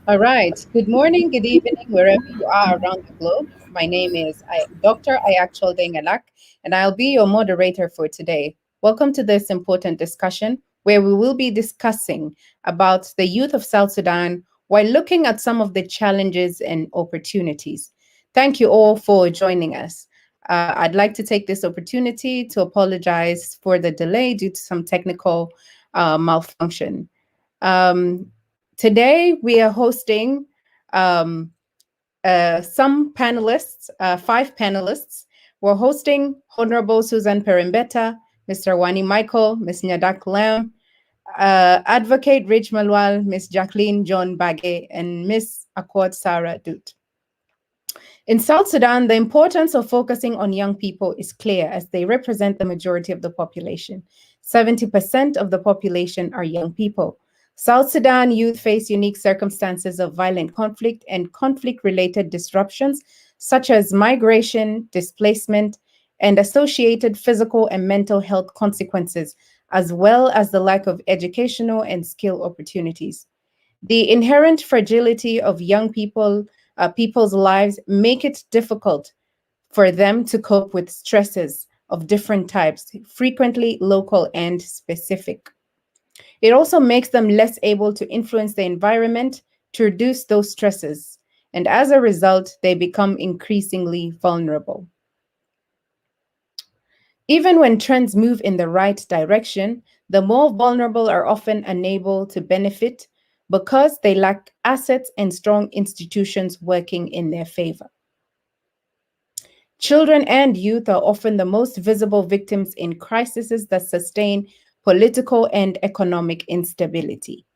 All right. Good morning, good evening, wherever you are around the globe. My name is Dr. Ayakchol Dengalak, and I'll be your moderator for today. Welcome to this important discussion where we will be discussing about the youth of South Sudan while looking at some of the challenges and opportunities. Thank you all for joining us. I'd like to take this opportunity to apologize for the delay due to some technical malfunction. Um, Today, we are hosting um, some panelists, five panelists. We're hosting Honorable Susan Perimbeta, Mr. Wani Michael, Ms. Nyadak Lam, Advocate Rich Malwal, Ms. Jacqueline John Bagay, and Ms. Akwad Sarah Dut. In South Sudan, the importance of focusing on young people is clear as they represent the majority of the population. 70% of the population are young people. South Sudan youth face unique circumstances of violent conflict and conflict related disruptions, such as migration, displacement, and associated physical and mental health consequences, as well as the lack of educational and skill opportunities. The inherent fragility of young people's lives make it difficult for them to cope with stresses of different types, frequently local and specific. It also makes them less able to influence the environment to reduce those stresses, and as a result, they become increasingly vulnerable. Even when trends move in the right direction, the more vulnerable are often unable to benefit because they lack assets and strong institutions working in their favor. Children and youth are often the most visible victims in crises that sustain political and economic instability.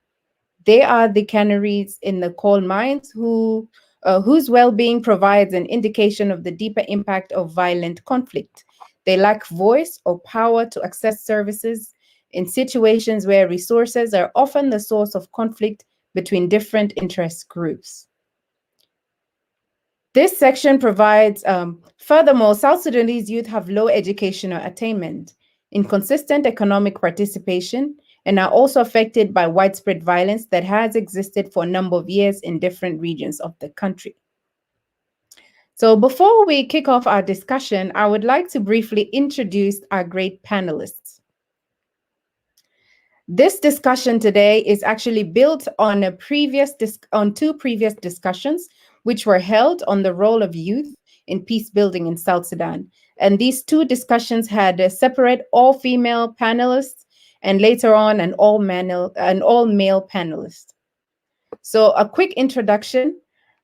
They are the canaries in the coal mines whose well-being provides an indication of the deeper impact of violent conflict. They lack voice or power to access services in situations where resources are often the source of conflict between different interest groups. This section provides, furthermore, South Sudanese youth have low educational attainment, inconsistent economic participation, and are also affected by widespread violence that has existed for a number of years in different regions of the country. So before we kick off our discussion, I would like to briefly introduce our great panelists. This discussion today is actually built on two previous discussions which were held on the role of youth in peace building in South Sudan. And these two discussions had a separate all-female panelists and later on an all-male panelist. So a quick introduction.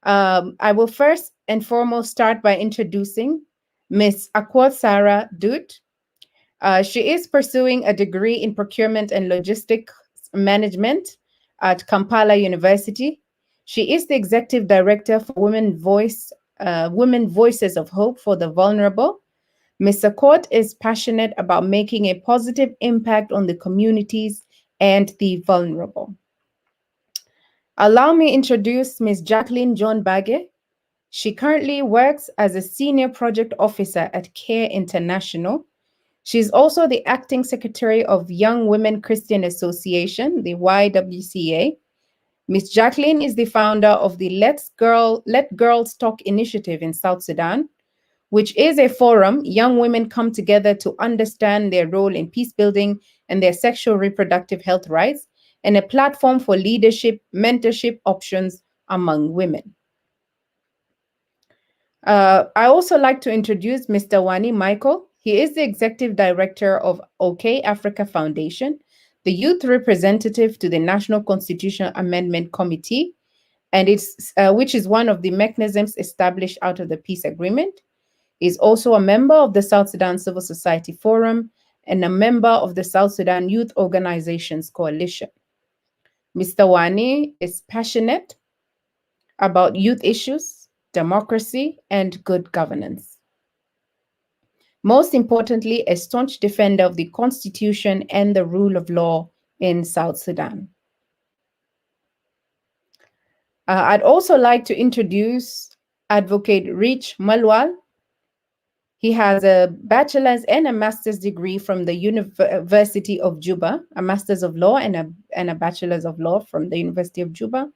I will first and foremost start by introducing Ms. Akwad Sarah Dut. She is pursuing a degree in procurement and logistics management at Kampala University. She is the executive director for Women Voices of Hope for the Vulnerable. Ms. Court is passionate about making a positive impact on the communities and the vulnerable. Allow me to introduce Ms. Jacqueline John Bagge. She currently works as a senior project officer at CARE International. She's also the acting secretary of Young Women Christian Association, the YWCA. Ms. Jacqueline is the founder of the Let Girls Talk initiative in South Sudan, which is a forum young women come together to understand their role in peace building and their sexual reproductive health rights, and a platform for leadership, mentorship options among women. I also like to introduce Mr. Wani Michael. He is the executive director of OK Africa Foundation, the youth representative to the National Constitutional Amendment Committee, and which is one of the mechanisms established out of the peace agreement. He's also a member of the South Sudan Civil Society Forum and a member of the South Sudan Youth Organizations Coalition. Mr. Wani is passionate about youth issues, democracy, and good governance. Most importantly, a staunch defender of the Constitution and the rule of law in South Sudan. I'd also like to introduce Advocate Rich Malwal. He has a bachelor's and a master's degree from the University of Juba, a master's of law and a bachelor's of law from the University of Juba.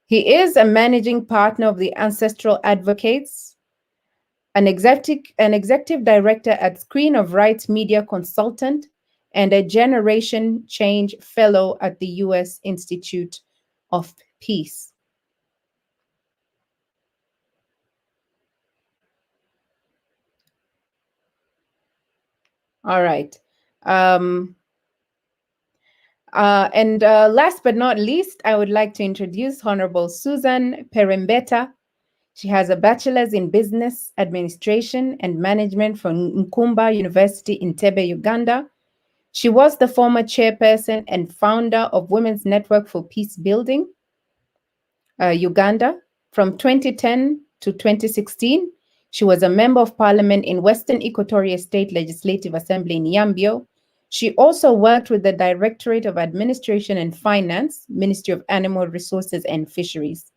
He is a managing partner of the Ancestral Advocates, an executive director at Screen of Rights Media Consultant, and a Generation Change Fellow at the U.S. Institute of Peace. All right. And last but not least, I would like to introduce Honorable Susan Perembeta. She has a bachelor's in business administration and management from Nkumba University in Tebe, Uganda. She was the former chairperson and founder of Women's Network for Peace Building, Uganda. From 2010 to 2016, she was a member of parliament in Western Equatoria State Legislative Assembly in Yambio. She also worked with the Directorate of Administration and Finance, Ministry of Animal Resources and Fisheries.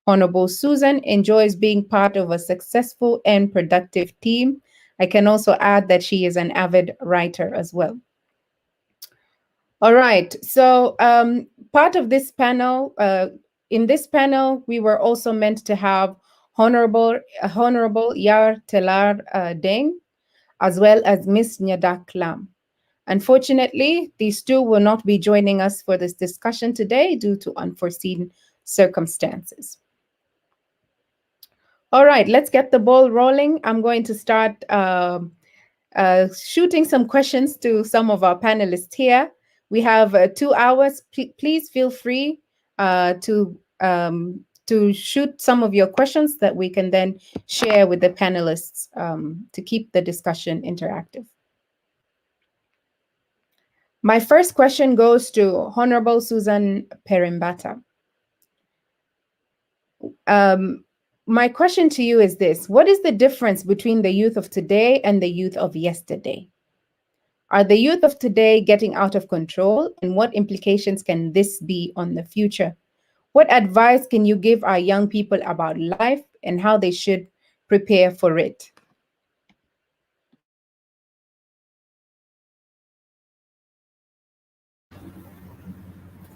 Honorable Susan enjoys being part of a successful and productive team. I can also add that she is an avid writer as well. All right, so part of this panel, in this panel, we were also meant to have Honorable Yar Telar Deng, as well as Miss Nyadak Lam. Unfortunately, these two will not be joining us for this discussion today due to unforeseen circumstances. All right, let's get the ball rolling. I'm going to start shooting some questions to some of our panelists here. We have 2 hours. Please feel free to shoot some of your questions that we can then share with the panelists to keep the discussion interactive. My first question goes to Honorable Susan Perembata. My question to you is this: what is the difference between the youth of today and the youth of yesterday? Are the youth of today getting out of control, and what implications can this be on the future? What advice can you give our young people about life and how they should prepare for it?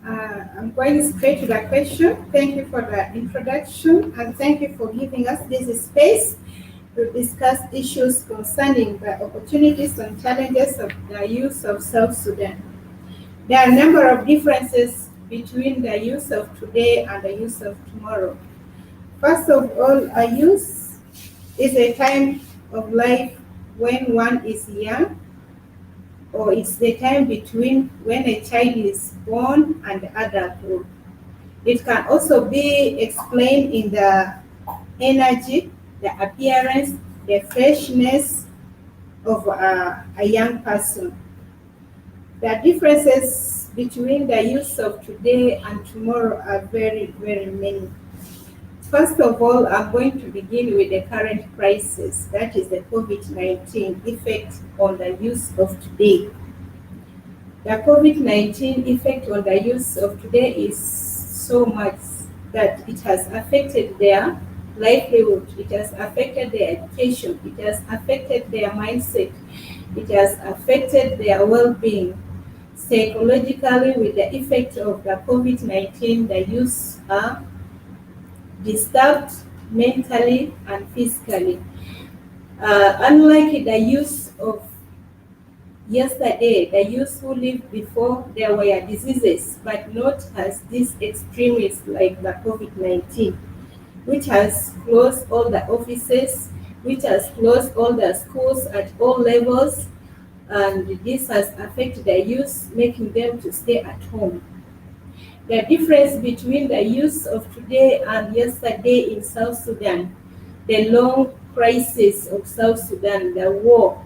I'm going straight to the question. Thank you for the introduction, and thank you for giving us this space to discuss issues concerning the opportunities and challenges of the youth of South Sudan. There are a number of differences between the youth of today and the youth of tomorrow. First of all, a youth is a time of life when one is young, or it's the time between when a child is born and adulthood. It can also be explained in the energy, the appearance, the freshness of a young person. The differences between the youth of today and tomorrow are very, very many. First of all, I'm going to begin with the current crisis, that is the COVID-19 effect on the youth of today. The COVID-19 effect on the youth of today is so much that it has affected their livelihood, it has affected their education, it has affected their mindset, it has affected their well-being. Psychologically, with the effect of the COVID-19, the youth are disturbed mentally and physically. Unlike the youth of yesterday, the youth who lived before, there were diseases, but not as these extremists like the COVID-19, which has closed all the offices, which has closed all the schools at all levels, and this has affected the youth, making them to stay at home. The difference between the youth of today and yesterday in South Sudan, the long crisis of South Sudan, the war.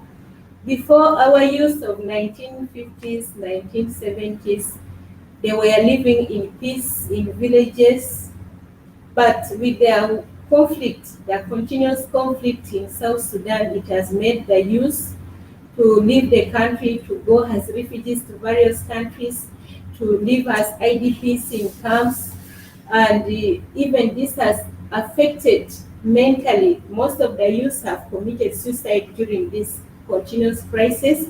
Before, our youth of 1950s, 1970s, they were living in peace in villages, but with the conflict, the continuous conflict in South Sudan, it has made the youth to leave the country, to go as refugees to various countries, to live as IDPs in camps, and even this has affected mentally. Most of the youth have committed suicide during this continuous crisis.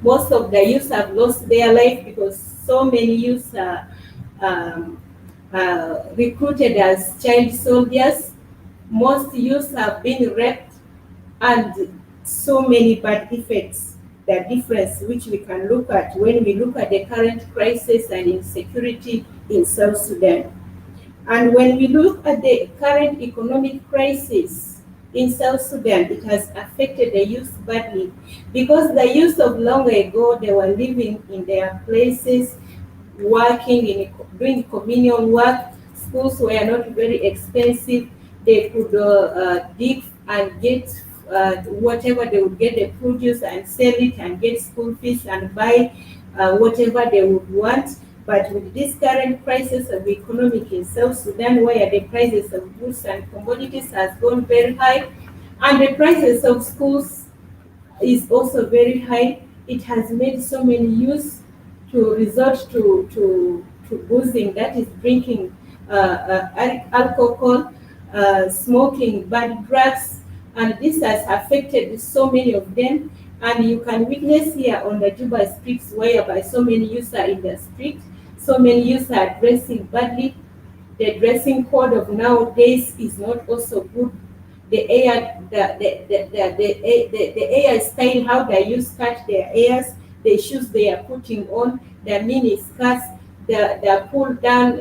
Most of the youth have lost their life because so many youth are recruited as child soldiers. Most youth have been raped, and so many bad effects. The difference which we can look at when we look at the current crisis and insecurity in South Sudan. And when we look at the current economic crisis in South Sudan, it has affected the youth badly, because the youth of long ago, they were living in their places, working in doing communion work. Schools were not very expensive. They could dig and get whatever they would get, the produce and sell it and get school fees and buy whatever they would want. But with this current crisis of economic in South Sudan, where the prices of goods and commodities has gone very high, and the prices of schools is also very high, it has made so many youth to resort to boozing, that is drinking alcohol, smoking bad drugs, and this has affected so many of them. And you can witness here on the Juba streets, whereby so many youth are in the street, so many youth are dressing badly. The dressing code of nowadays is not also good. The AI style, how they use cut their ears, the shoes they are putting on, the mini skirts, the pull down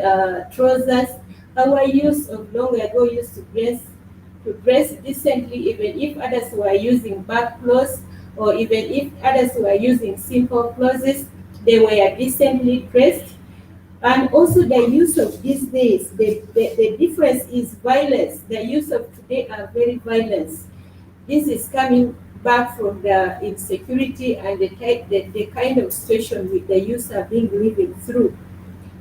trousers. Our youth of long ago used to dress decently, even if others were using bad clothes, or even if others were using simple clothes, they were decently dressed. And also the use of these days, the difference is violence. The use of today are very violent. This is coming back from the insecurity and the kind of situation with the youth are being living through.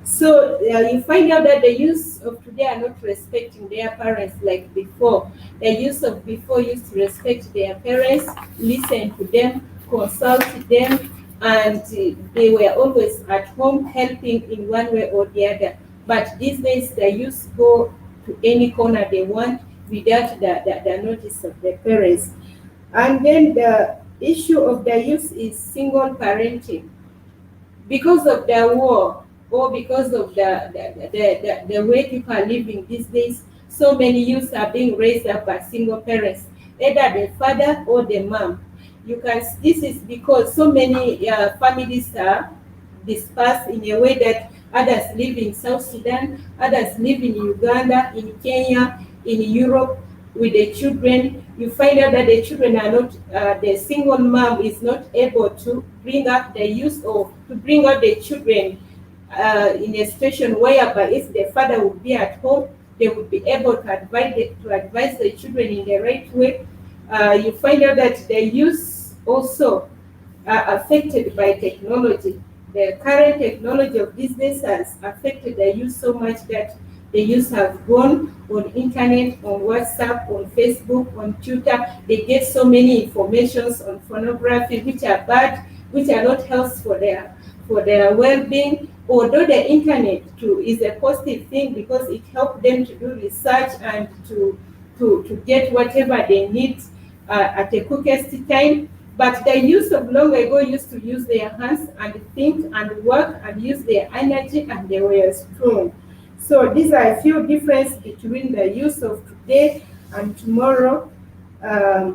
So you find out that the youth of today are not respecting their parents like before. The youth of before used to respect their parents, listen to them, consult them, and they were always at home helping in one way or the other. But these days, the youth go to any corner they want without the notice of their parents. And then the issue of the youth is single parenting, because of the war, or because of the way people are living these days. So many youths are being raised up by single parents, either the father or the mom. This is because so many families are dispersed in a way that others live in South Sudan, others live in Uganda, in Kenya, in Europe with the children. You find out that the children are not, the single mom is not able to bring up the youth, or to bring up the children in a situation whereby if the father would be at home, they would be able to advise the children in the right way. You find out that the youth also are affected by technology. The current technology of these days has affected the youth so much that the youth have gone on internet, on WhatsApp, on Facebook, on Twitter. They get so many informations on pornography, which are bad, which are not healthy for their well-being. Although the internet too is a positive thing, because it helps them to do research and to get whatever they need at the quickest time. But the youth of long ago used to use their hands and think and work and use their energy, and they were strong. So these are a few differences between the youth of today and tomorrow. I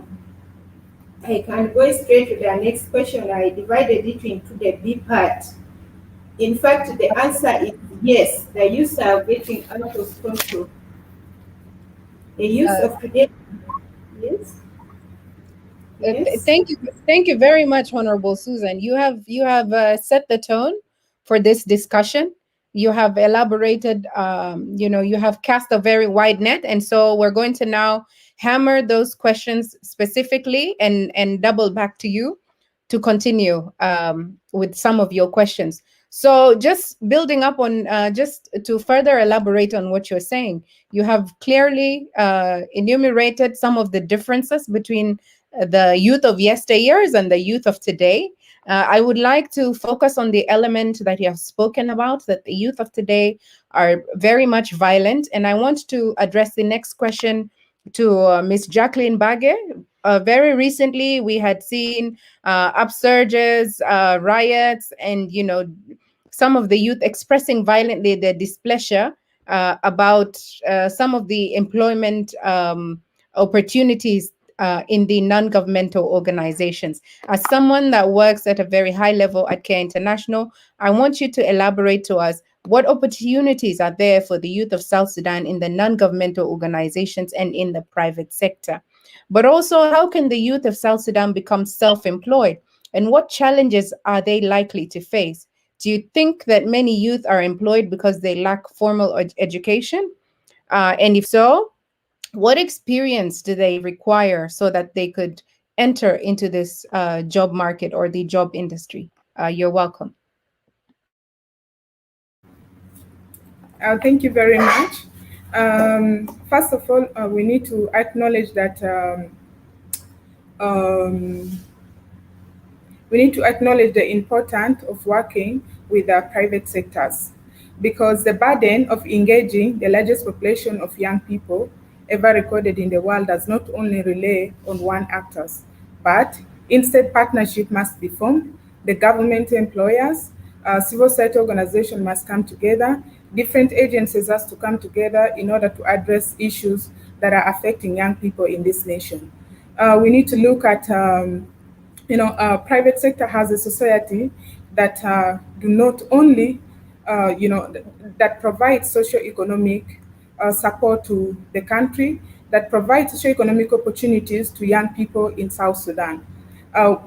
can go straight to the next question. I divided it into the B part. In fact, the answer is yes, the youth are getting out of control. The youth Uh, of today, yes, yes. Thank you very much, Honorable Susan. You have set the tone for this discussion. You have elaborated. You have cast a very wide net, and so we're going to now hammer those questions specifically and double back to you to continue with some of your questions. So, just building up on, just to further elaborate on what you're saying, you have clearly enumerated some of the differences between the youth of yesteryears and the youth of today. I would like to focus on the element that you have spoken about, that the youth of today are very much violent. And I want to address the next question to Miss Jacqueline Bage. Very recently, we had seen upsurges, riots, and some of the youth expressing violently their displeasure about some of the employment opportunities in the non-governmental organizations. As someone that works at a very high level at Care International, I want you to elaborate to us what opportunities are there for the youth of South Sudan in the non-governmental organizations and in the private sector. But also, how can the youth of South Sudan become self-employed? And what challenges are they likely to face? Do you think that many youth are employed because they lack formal education? And if so, what experience do they require so that they could enter into this job market or the job industry? You're welcome. Thank you very much. First of all, we need to acknowledge that um, we need to acknowledge the importance of working with the private sectors because the burden of engaging the largest population of young people ever recorded in the world does not only rely on one actor, but instead partnership must be formed. The government employers, civil society organization must come together. Different agencies has to come together in order to address issues that are affecting young people in this nation. We need to look at private sector has a society that do not only, that provide socio-economic support to the country, that provide socio-economic opportunities to young people in South Sudan.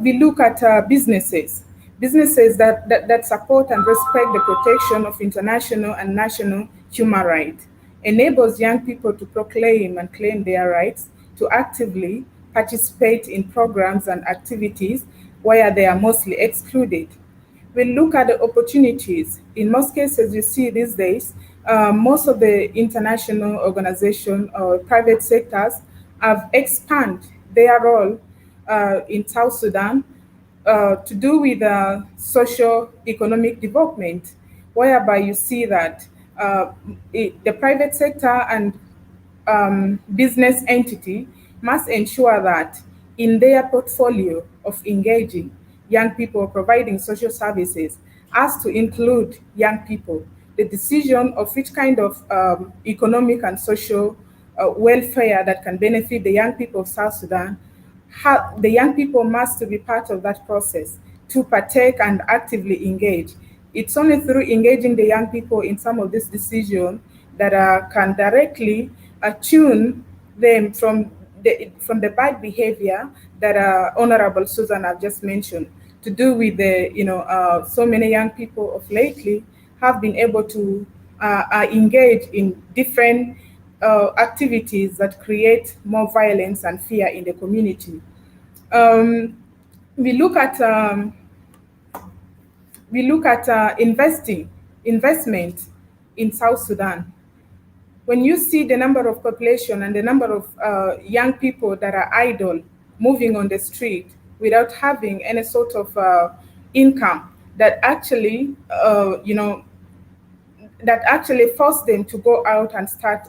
We look at businesses that support and respect the protection of international and national human rights, enables young people to proclaim and claim their rights, to actively participate in programs and activities where they are mostly excluded. We look at the opportunities. In most cases, you see these days, most of the international organizations or private sectors have expanded their role in South Sudan to do with social economic development, whereby you see that the private sector and business entity must ensure that in their portfolio of engaging young people providing social services has to include young people. The decision of which kind of economic and social welfare that can benefit the young people of South Sudan, the young people must be part of that process to partake and actively engage. It's only through engaging the young people in some of these decisions that can directly tune them from the bad behavior that Honorable Susan have just mentioned, to do with the so many young people of lately have been able to engage in different activities that create more violence and fear in the community. Um, we look at investment in South Sudan. When you see the number of population and the number of young people that are idle, moving on the street without having any sort of income, that actually, that actually force them to go out and start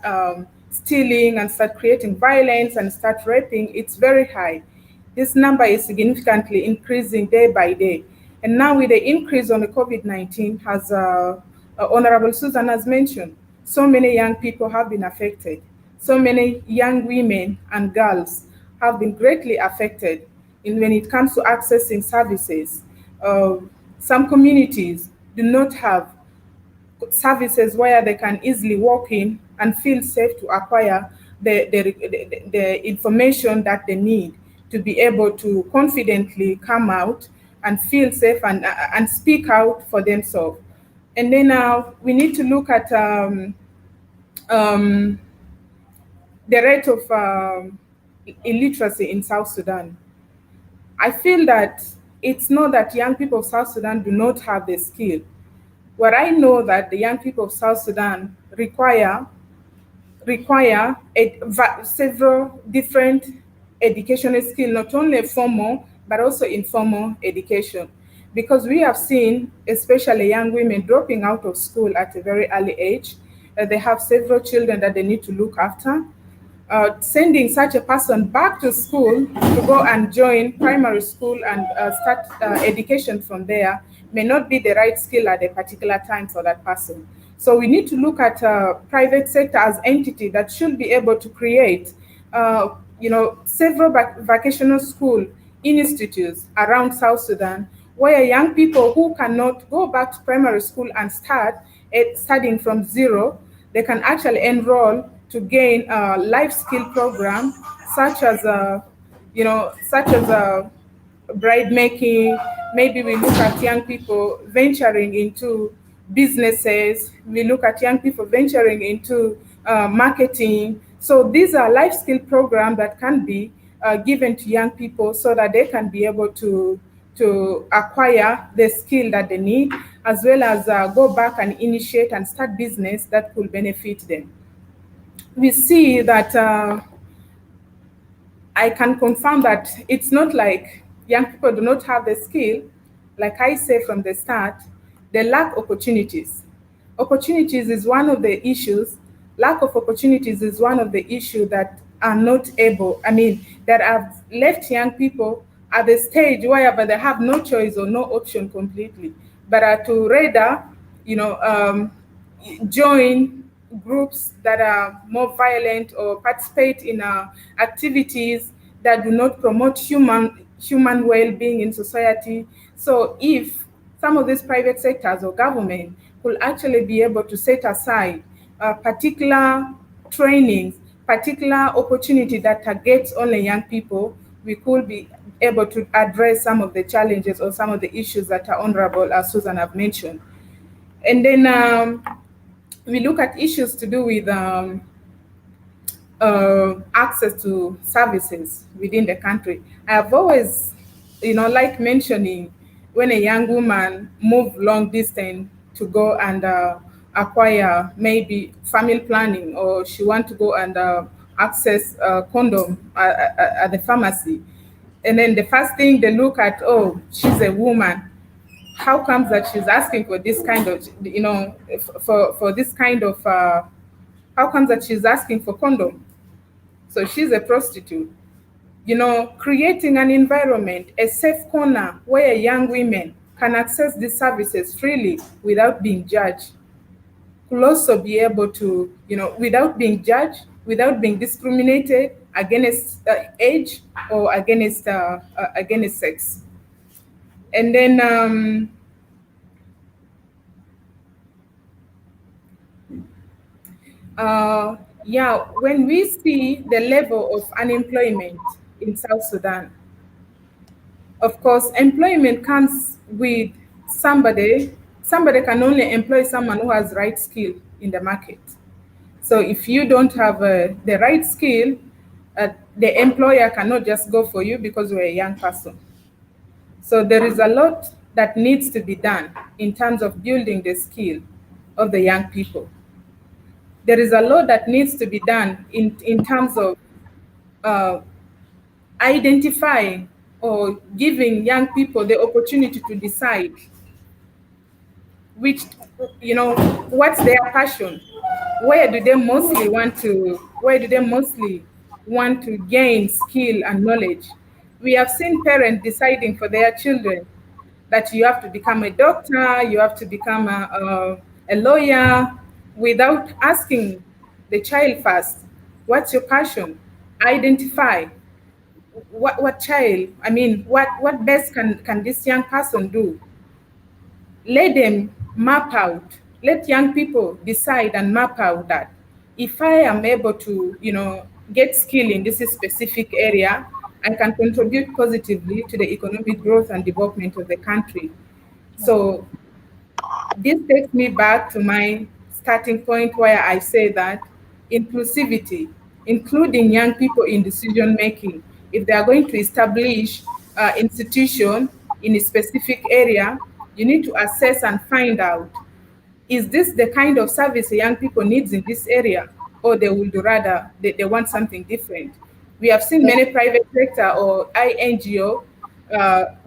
stealing and start creating violence and start raping, it's very high. This number is significantly increasing day by day. And now with the increase on the COVID-19, as Honorable Susan has mentioned, so many young people have been affected. So many young women and girls have been greatly affected when it comes to accessing services. Some communities do not have services where they can easily walk in and feel safe to acquire the information that they need to be able to confidently come out and feel safe and speak out for themselves. And then we need to look at um, the rate of illiteracy in South Sudan. I feel that it's not that young people of South Sudan do not have the skill. What I know that the young people of South Sudan require several different educational skills, not only formal, but also informal education. Because we have seen, especially young women dropping out of school at a very early age, they have several children that they need to look after. Sending such a person back to school to go and join primary school and start education from there may not be the right skill at a particular time for that person. So we need to look at private sector as entity that should be able to create, several vocational school institutes around South Sudan, where young people who cannot go back to primary school and start studying from zero, they can actually enroll to gain a life skill program, such as bride making. Maybe we look at young people venturing into businesses. We look at young people venturing into marketing. So these are life skill programs that can be given to young people so that they can be able to acquire the skill that they need, as well as go back and initiate and start business that could benefit them. We see that I can confirm that it's not like young people do not have the skill. Like I say from the start, they lack opportunities. Opportunities is one of the issues. Lack of opportunities is one of the issues that are not able, that have left young people at the stage whereby they have no choice or no option completely, but are to rather, you know, um, join groups that are more violent or participate in activities that do not promote human well-being in society. So if some of these private sectors or government could actually be able to set aside particular trainings, particular opportunity that targets only young people, we could be able to address some of the challenges or some of the issues that are honorable, as Susan have mentioned. And then we look at issues to do with access to services within the country. I have always, like mentioning, when a young woman move long distance to go and acquire maybe family planning, or she want to go and access condom at the pharmacy, and then the first thing they look at, oh, she's a woman. How comes that she's asking for this kind of, for this kind of, how comes that she's asking for condom? So she's a prostitute. Creating an environment, a safe corner where young women can access these services freely without being judged, could also be able to, without being judged, without being discriminated against age or against sex. And then when we see the level of unemployment in South Sudan, of course, employment comes with somebody can only employ someone who has right skill in the market. So if you don't have the right skill, the employer cannot just go for you because you're a young person. So there is a lot that needs to be done in terms of building the skill of the young people. There is a lot that needs to be done in terms of uh, identifying or giving young people the opportunity to decide which, what's their passion, where do they mostly want to gain skill and knowledge. We have seen parents deciding for their children that you have to become a doctor, you have to become a lawyer, without asking the child first, what's your passion? Identify what child, what best can this young person do? Let them map out, let young people decide and map out that if I am able to, get skill in this specific area, I can contribute positively to the economic growth and development of the country. So this takes me back to my starting point where I say that inclusivity, including young people in decision making, if they are going to establish institution in a specific area, you need to assess and find out, is this the kind of service young people needs in this area, or they would rather they want something different. We have seen many private sector or INGO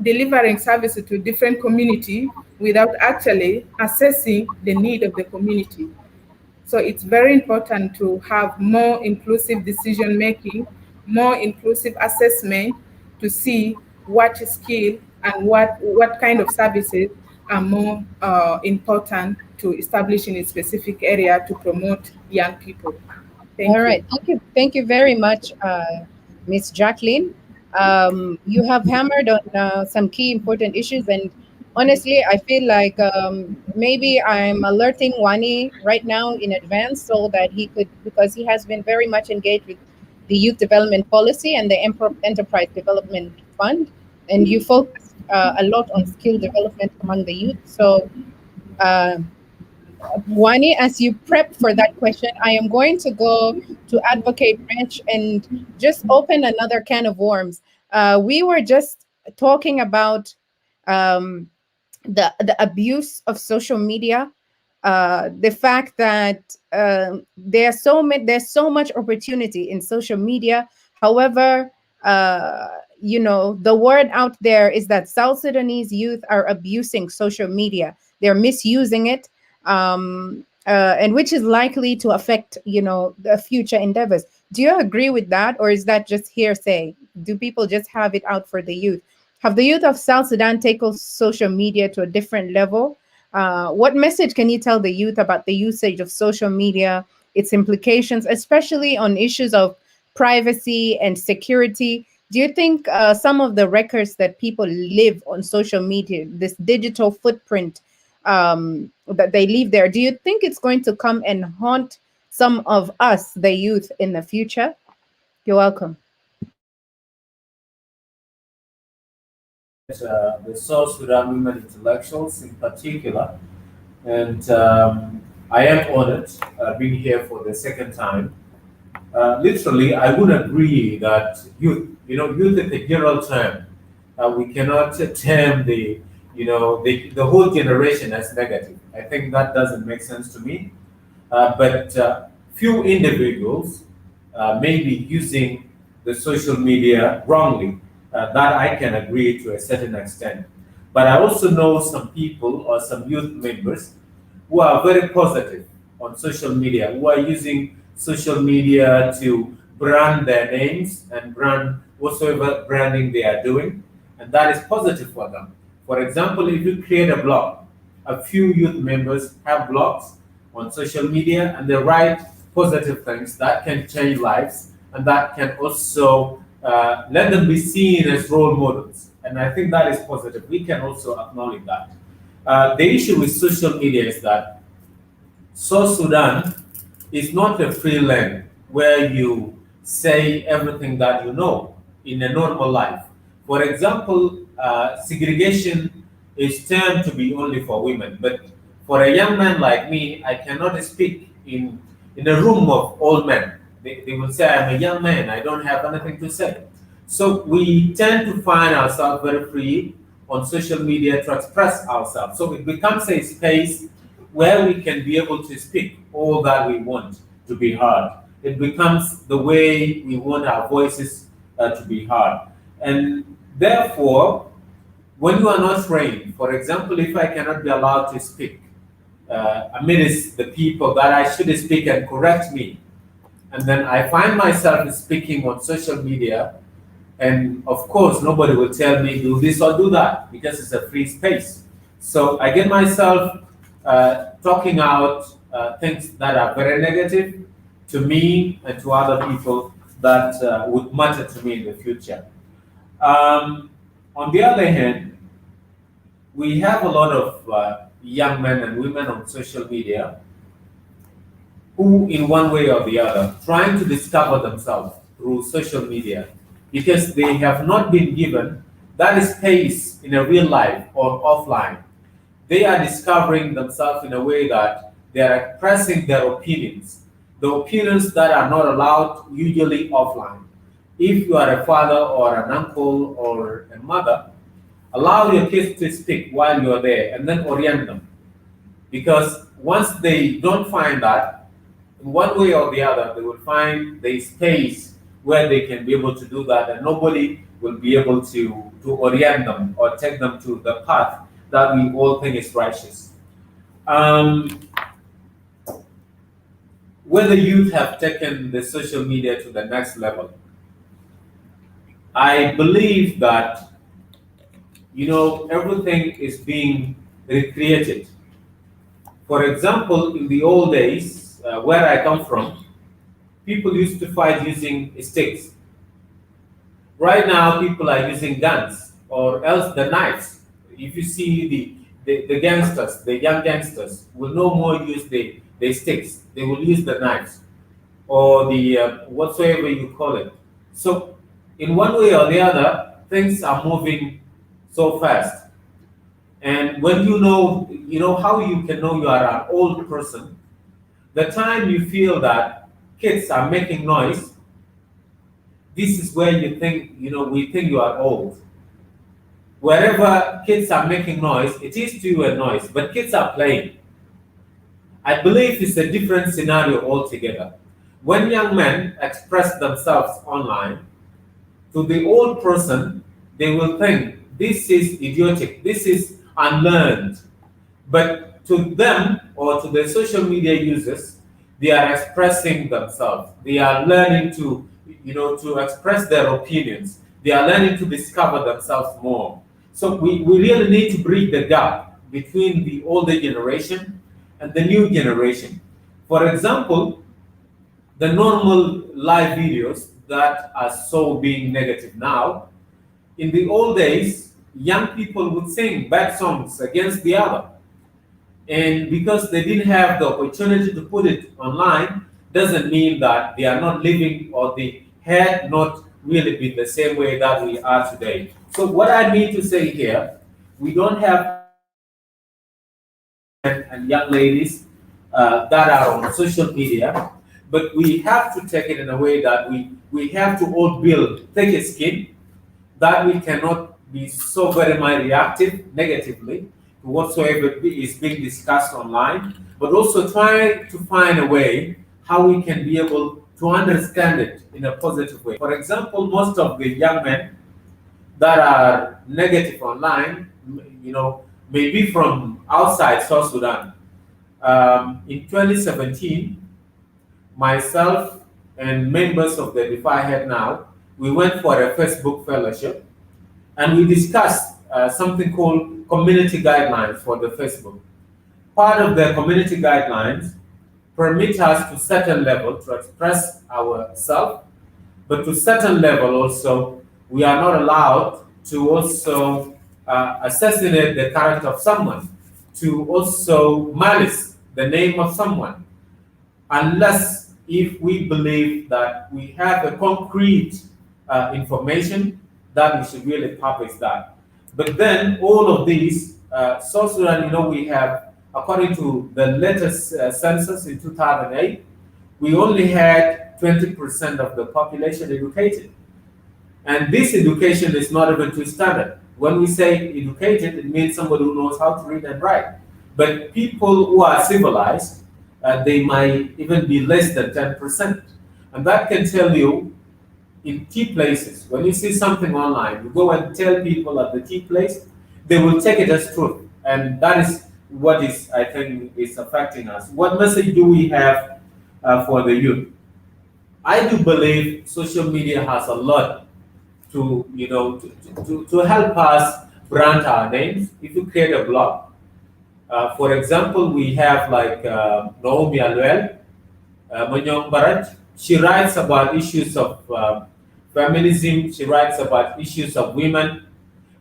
delivering services to different community without actually assessing the need of the community. So it's very important to have more inclusive decision making, more inclusive assessment to see what skill and what kind of services are more important to establish in a specific area to promote young people. All Thank you. right. Thank you very much, Miss Jacqueline. You have hammered on some key important issues, and honestly, I feel like maybe I'm alerting Wani right now in advance so that he could, because he has been very much engaged with the Youth Development Policy and the Enterprise Development Fund, and you focused a lot on skill development among the youth. So. Uh, Wani, as you prep for that question, I am going to go to Advocate Branch and just open another can of worms. We were just talking about um, the abuse of social media, the fact that there's so much opportunity in social media. However, the word out there is that South Sudanese youth are abusing social media. They're misusing it, and which is likely to affect the future endeavors. Do you agree with that, or is that just hearsay? Do people just have it out for the youth? Have the youth of South Sudan taken social media to a different level? What message can you tell the youth about the usage of social media, its implications, especially on issues of privacy and security? Do you think some of the records that people live on social media, this digital footprint that they leave there, do you think it's going to come and haunt some of us, the youth, in the future? You're welcome. The South Sudan women intellectuals in particular, and I am honored being here for the second time. Literally, I would agree that youth is a general term. We cannot term the whole generation as negative. I think that doesn't make sense to me. But few individuals may be using the social media wrongly. That I can agree to a certain extent. But I also know some people or some youth members who are very positive on social media, who are using social media to brand their names and brand whatsoever branding they are doing, and that is positive for them. For example, if you create a blog, a few youth members have blogs on social media and they write positive things that can change lives and that can also let them be seen as role models. And I think that is positive. We can also acknowledge that. The issue with social media is that South Sudan is not a free land where you say everything that you know in a normal life. For example, segregation is termed to be only for women, but for a young man like me, I cannot speak in a room of old men. They will say, I'm a young man, I don't have anything to say. So we tend to find ourselves very free on social media to express ourselves. So it becomes a space where we can be able to speak all that we want to be heard. It becomes the way we want our voices to be heard. And therefore, when you are not trained, for example, if I cannot be allowed to speak amidst the people that I should speak and correct me, and then I find myself speaking on social media, and of course, nobody will tell me do this or do that because it's a free space. So I get myself talking out things that are very negative to me and to other people that would matter to me in the future. On the other hand, we have a lot of young men and women on social media who, in one way or the other, trying to discover themselves through social media because they have not been given that space in a real life or offline. They are discovering themselves in a way that they are expressing their opinions, the opinions that are not allowed usually offline. If you are a father or an uncle or a mother, allow your kids to speak while you're there and then orient them. Because once they don't find that, in one way or the other, they will find the space where they can be able to do that, and nobody will be able to orient them or take them to the path that we all think is righteous. Whether youth have taken the social media to the next level, I believe that everything is being recreated For example, in the old days, where I come from, people used to fight using sticks. Right now, people are using guns or else the knives. If you see the gangsters, the young gangsters will no more use the sticks. They will use the knives or the whatsoever you call it. So, in one way or the other, things are moving so fast. And when you know how you can know you are an old person. The time you feel that kids are making noise, this is where you think, we think you are old. Wherever kids are making noise, it is to you a noise, but kids are playing. I believe it's a different scenario altogether. When young men express themselves online, to the old person, they will think this is idiotic, this is unlearned. But to them or to the social media users, they are expressing themselves. They are learning to express their opinions. They are learning to discover themselves more. So we really need to bridge the gap between the older generation and the new generation. For example, the normal live videos that are so being negative now, in the old days, young people would sing bad songs against the other. And because they didn't have the opportunity to put it online, doesn't mean that they are not living or they had not really been the same way that we are today. So what I mean to say here, we don't have and young ladies that are on social media, but we have to take it in a way that we have to all build thick skin, that we cannot be so very much reactive negatively to whatsoever is being discussed online, but also try to find a way how we can be able to understand it in a positive way. For example, most of the young men that are negative online, may be from outside South Sudan. In 2017, myself and members of the Defy Head Now, we went for a Facebook fellowship and we discussed something called community guidelines for the Facebook. Part of the community guidelines permit us to certain level to express ourselves, but to certain level also we are not allowed to also assassinate the character of someone, to also malice the name of someone, unless if we believe that we have a concrete information that we should really publish that. But then all of these, South Sudan, we have, according to the latest census in 2008, we only had 20% of the population educated. And this education is not even to standard. When we say educated, it means somebody who knows how to read and write. But people who are civilized, they might even be less than 10%. And that can tell you in tea places, when you see something online, you go and tell people at the tea place, they will take it as truth. And that is what is, I think, is affecting us. What message do we have for the youth? I do believe social media has a lot to help us brand our names. If you create a blog, for example, we have like Naomi Aluel, Manyong Barat. She writes about issues of feminism. She writes about issues of women.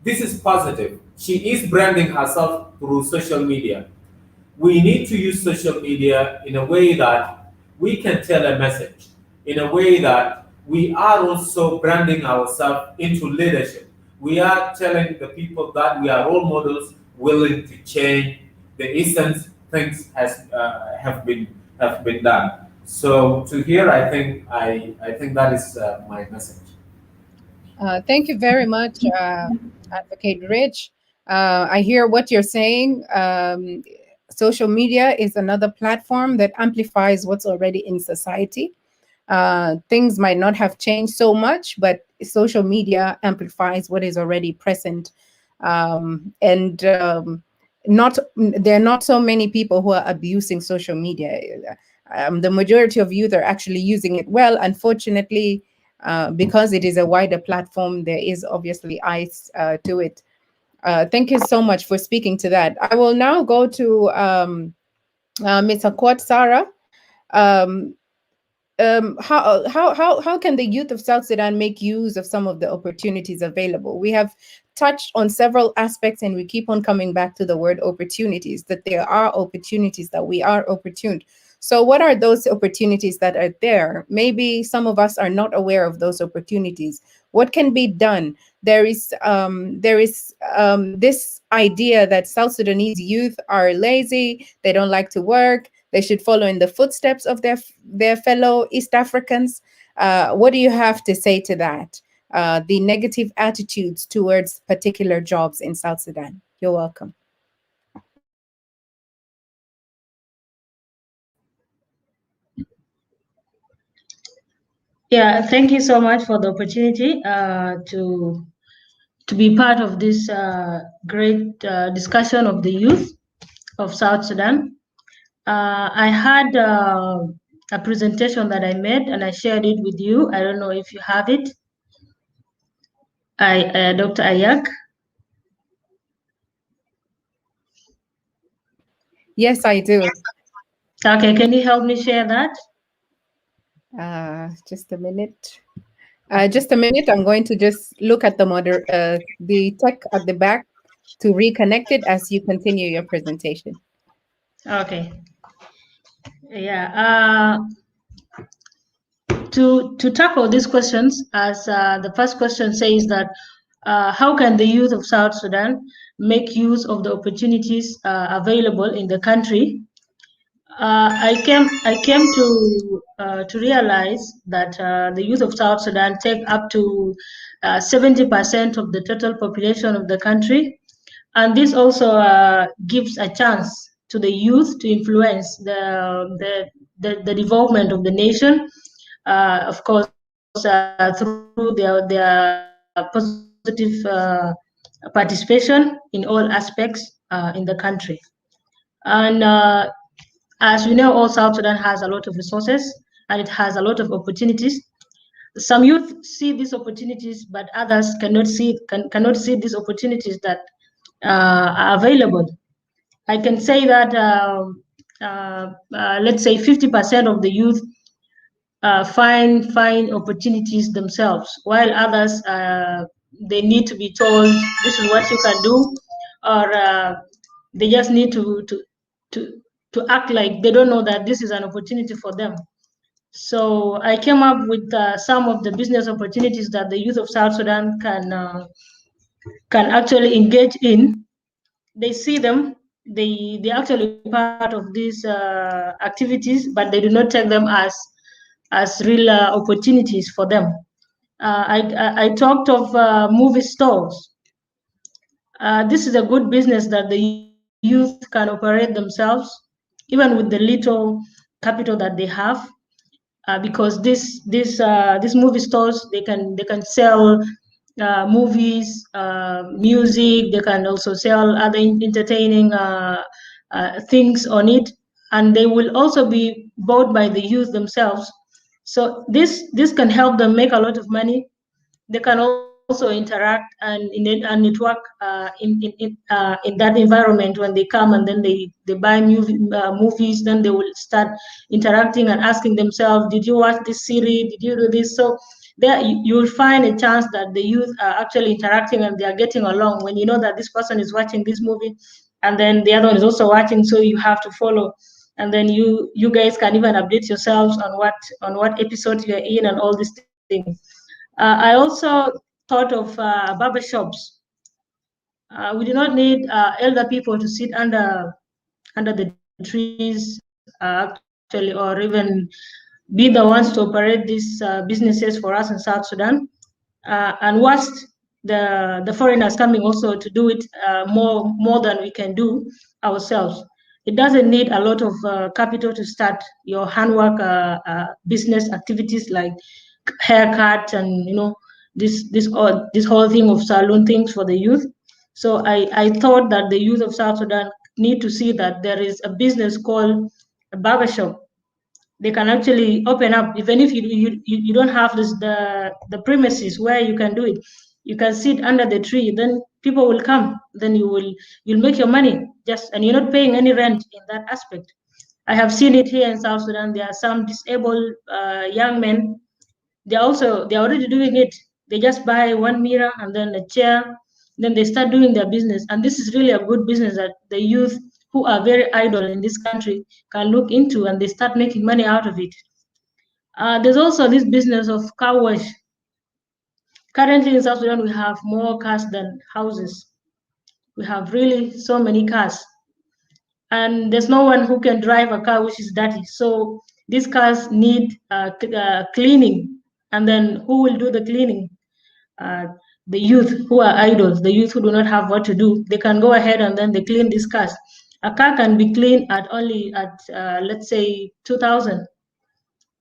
This is positive. She is branding herself through social media. We need to use social media in a way that we can tell a message, in a way that we are also branding ourselves into leadership. We are telling the people that we are role models willing to change the essence things have been done. So to here, I think that is my message. Thank you very much, Advocate Rich. I hear what you're saying. Social media is another platform that amplifies what's already in society. Things might not have changed so much, but social media amplifies what is already present. And not there are not so many people who are abusing social media. The majority of youth are actually using it well. Unfortunately, because it is a wider platform, there is obviously eyes to it. Thank you so much for speaking to that. I will now go to Ms. Akwat Sarah, um, how can the youth of South Sudan make use of some of the opportunities available? We have touched on several aspects, and we keep on coming back to the word opportunities. That there are opportunities, that we are opportune. So, what are those opportunities that are there? Maybe some of us are not aware of those opportunities. What can be done? There is this idea that South Sudanese youth are lazy, they don't like to work, they should follow in the footsteps of their fellow East Africans. What do you have to say to that? The negative attitudes towards particular jobs in South Sudan. You're welcome. Yeah, thank you so much for the opportunity to be part of this great discussion of the youth of South Sudan. I had a presentation that I made and I shared it with you. I don't know if you have it. Dr. Ayak. Yes, I do. Okay, can you help me share that? Just a minute. Just a minute. I'm going to just look at the tech at the back to reconnect it as you continue your presentation. Okay. Yeah. To tackle these questions, as the first question says that how can the youth of South Sudan make use of the opportunities available in the country? I came to realize that the youth of South Sudan take up to 70% of the total population of the country, and this also gives a chance to the youth to influence the development of the nation, of course, through their positive participation in all aspects in the country. And as we know, all South Sudan has a lot of resources and it has a lot of opportunities. Some youth see these opportunities, but others cannot see these opportunities that are available. I can say that let's say 50% of the youth find opportunities themselves, while others they need to be told this is what you can do, or they just need to to act like they don't know that this is an opportunity for them. So I came up with some of the business opportunities that the youth of South Sudan can actually engage in. They see them, they actually part of these activities, but they do not take them as real opportunities for them. I talked of movie stores. This is a good business that the youth can operate themselves, even with the little capital that they have, because these movie stores they can sell movies, music. They can also sell other entertaining things on it, and they will also be bought by the youth themselves. So this can help them make a lot of money. They can also interact and network in that environment when they come, and then they buy movies. Then they will start interacting and asking themselves, did you watch this series, did you do this? So there you will find a chance that the youth are actually interacting and they are getting along when you know that this person is watching this movie and then the other one is also watching, so you have to follow, and then you guys can even update yourselves on what episode you're in and all these things. I also thought of barber shops. We do not need elder people to sit under the trees actually, or even be the ones to operate these businesses for us in South Sudan, and whilst the foreigners coming also to do it more than we can do ourselves. It doesn't need a lot of capital to start your handwork business activities like haircut and this whole thing of salon things for the youth. So I thought that the youth of South Sudan need to see that there is a business called a barbershop. They can actually open up, even if you don't have the premises where you can do it. You can sit under the tree, then people will come, then you'll make your money, just, and you're not paying any rent in that aspect. I have seen it here in South Sudan. There are some disabled young men. They're already doing it. They just buy one mirror and then a chair, then they start doing their business. And this is really a good business that the youth who are very idle in this country can look into, and they start making money out of it. There's also this business of car wash. Currently in South Sudan, we have more cars than houses. We have really so many cars. And there's no one who can drive a car which is dirty. So these cars need cleaning. And then who will do the cleaning? The youth who are idle, the youth who do not have what to do, they can go ahead and then they clean these cars. A car can be cleaned at only let's say 2,000.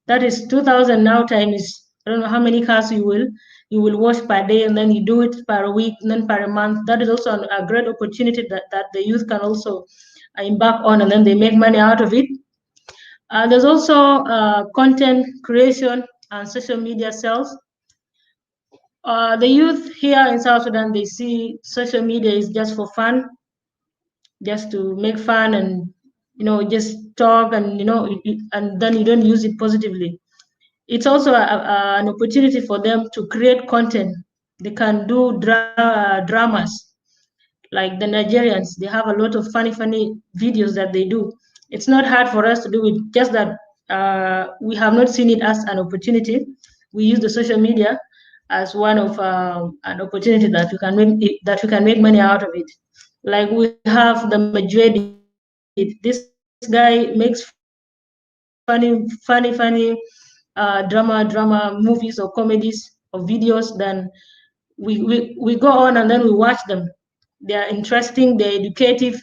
That is 2,000 now times, I don't know how many cars you will wash per day, and then you do it per week, and then per month. That is also a great opportunity that the youth can also embark on, and then they make money out of it. There's also content creation and social media sales. The youth here in South Sudan, they see social media is just for fun, just to make fun and just talk, and and then you don't use it positively. It's also an opportunity for them to create content. They can do dramas, like the Nigerians. They have a lot of funny videos that they do. It's not hard for us to do it, just that we have not seen it as an opportunity. We use the social media as one of an opportunity that we can make money out of it. Like we have the Majority. This guy makes funny drama movies or comedies or videos. Then we go on and then we watch them. They are interesting, they're educative,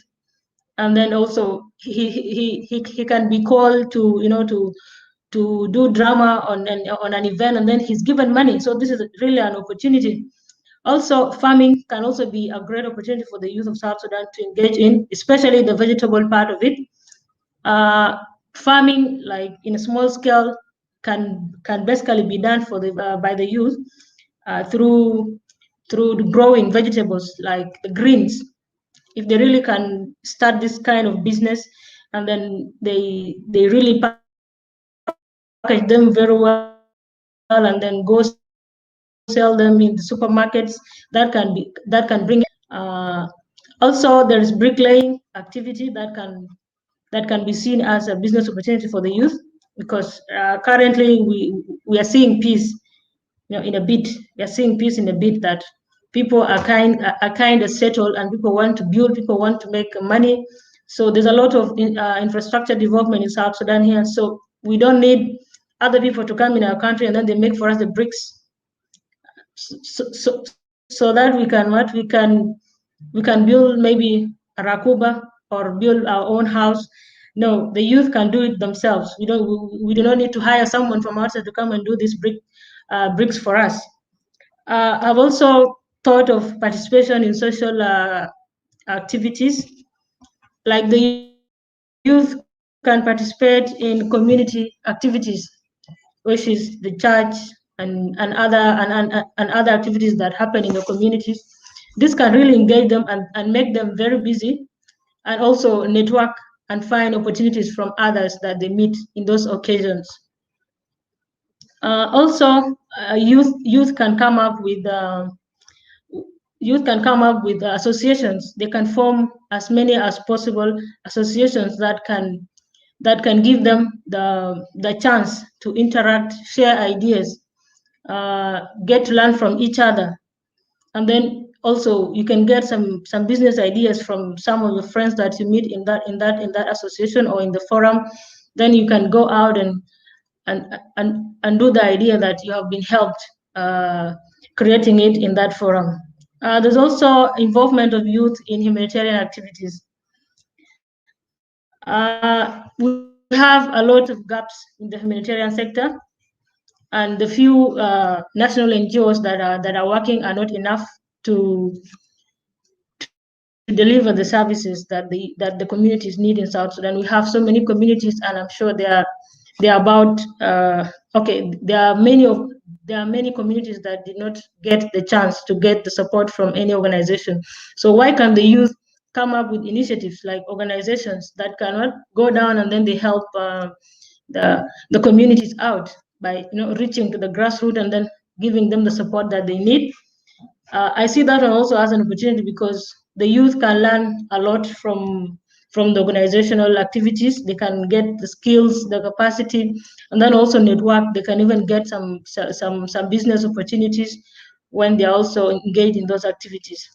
and then also he can be called to to do drama on an event, and then he's given money. So this is really an opportunity. Also, farming can also be a great opportunity for the youth of South Sudan to engage in, especially the vegetable part of it. Farming, like in a small scale, can basically be done for the by the youth through growing vegetables like the greens. If they really can start this kind of business, and then they really package them very well, and then go sell them in the supermarkets, that can bring in money. Also, there is bricklaying activity that can be seen as a business opportunity for the youth, because currently we are seeing peace, in a bit. We are seeing peace in a bit, that people are kind of settled, and people want to build, people want to make money. So there's a lot of infrastructure development in South Sudan here. So we don't need other people to come in our country and then they make for us the bricks. So that we can build maybe a rakuba or build our own house. No, the youth can do it themselves. We do not need to hire someone from outside to come and do these bricks for us. I've also thought of participation in social activities. Like the youth can participate in community activities, which is the church and other activities that happen in the communities. This can really engage them and make them very busy, and also network and find opportunities from others that they meet in those occasions. Also, youth can come up with associations. They can form as many as possible associations that can give them the chance to interact, share ideas, get to learn from each other. And then also you can get some business ideas from some of the friends that you meet in that association or in the forum. Then you can go out and do the idea that you have been helped creating it in that forum. There's also involvement of youth in humanitarian activities. We have a lot of gaps in the humanitarian sector, and the few national NGOs that are working are not enough to deliver the services that the communities need in South Sudan. We have so many communities, and I'm sure they are about okay. There are many communities that did not get the chance to get the support from any organization. So why can the youth come up with initiatives like organizations that cannot go down and then they help the communities out by reaching to the grassroots and then giving them the support that they need. I see that one also as an opportunity because the youth can learn a lot from the organizational activities. They can get the skills, the capacity, and then also network. They can even get some business opportunities when they are also engaged in those activities.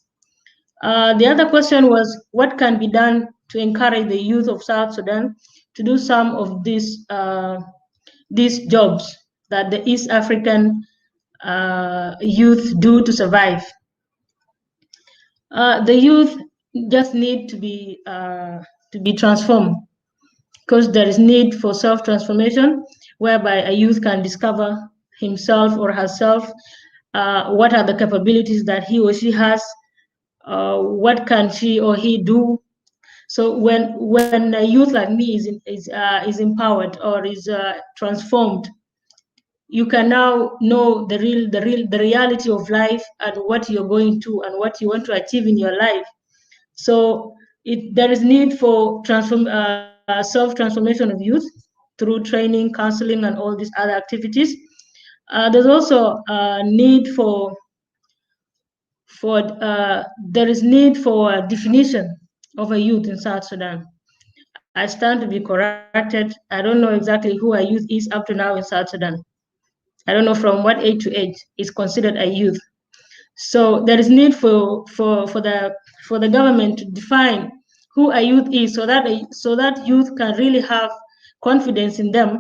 The other question was what can be done to encourage the youth of South Sudan to do some of these jobs that the East African youth do to survive. The youth just need to be transformed because there is need for self-transformation whereby a youth can discover himself or herself, what are the capabilities that he or she has, what can she or he do. So when a youth like me is empowered or is transformed, you can now know the reality of life and what you're going to and what you want to achieve in your life. So there is need for self-transformation of youth through training, counseling, and all these other activities. There's also a need there is need for a definition of a youth in South Sudan. I stand to be corrected. I don't know exactly who a youth is up to now in South Sudan. I don't know from what age to age is considered a youth. So there is need for the government to define who a youth is, so that youth can really have confidence in them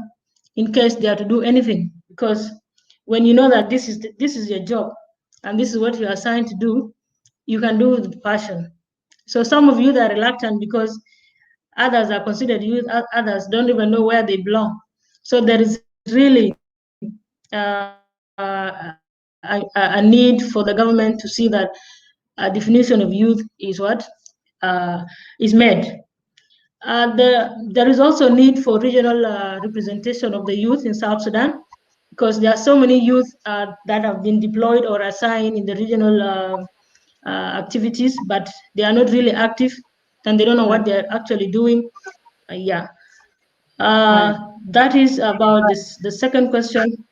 in case they are to do anything. Because when you know that this is your job and this is what you are assigned to do, you can do it with passion. So some of you are reluctant because others are considered youth, others don't even know where they belong. So there is really a need for the government to see that a definition of youth is made. There is also need for regional representation of the youth in South Sudan, because there are so many youth that have been deployed or assigned in the regional activities, but they are not really active and they don't know what they're actually doing. Yeah. That is about the second question.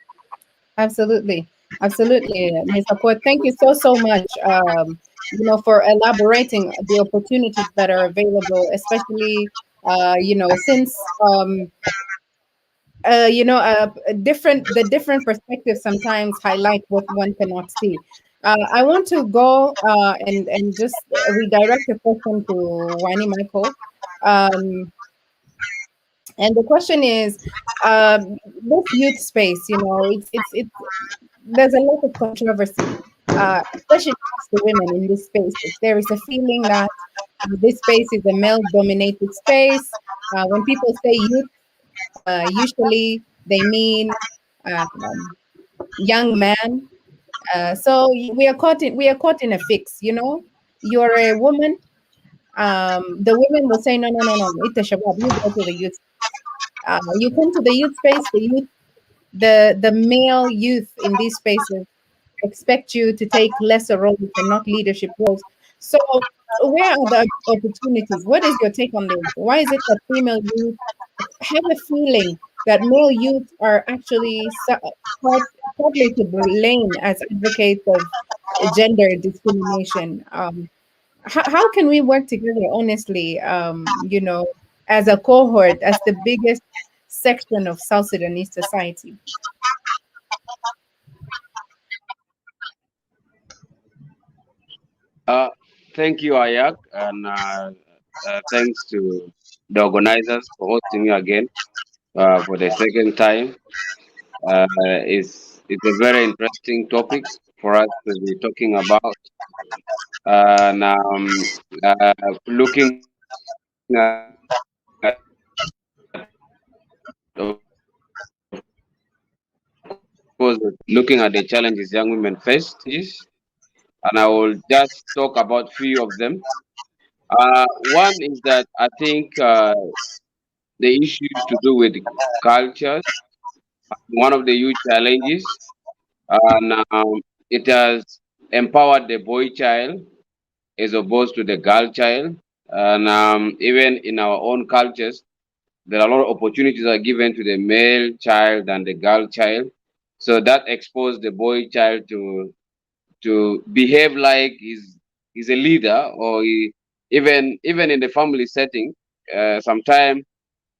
Absolutely. Absolutely, Ms. Apot. Thank you so much, for elaborating the opportunities that are available, especially, since, the different perspectives sometimes highlight what one cannot see. I want to go and just redirect the question to Wani Michael. Um, and the question is, this youth space, it's there's a lot of controversy, especially amongst the women in this space. There is a feeling that this space is a male-dominated space. When people say youth, usually they mean um, young man. So we are caught in a fix. You're a woman. The women will say, no, no, no, no, ita shabab, you go to the youth. You come to the youth space. The male youth in these spaces expect you to take lesser roles and not leadership roles. So where are the opportunities? What is your take on this? Why is it that female youth have a feeling that male youth are actually partly to blame as advocates of gender discrimination? How can we work together honestly, as a cohort, as the biggest section of South Sudanese society? Uh, Thank you, Ayak, and thanks to the organizers for hosting me again for the second time. It's a very interesting topic for us to be talking about. And looking at, of course, looking at the challenges young women face, and I will just talk about few of them. One is that I think the issues to do with culture, one of the huge challenges, and it has empowered the boy child as opposed to the girl child. And even in our own cultures, there are a lot of opportunities are given to the male child and the girl child. So that exposes the boy child to behave like he's a leader, or even in the family setting. Sometimes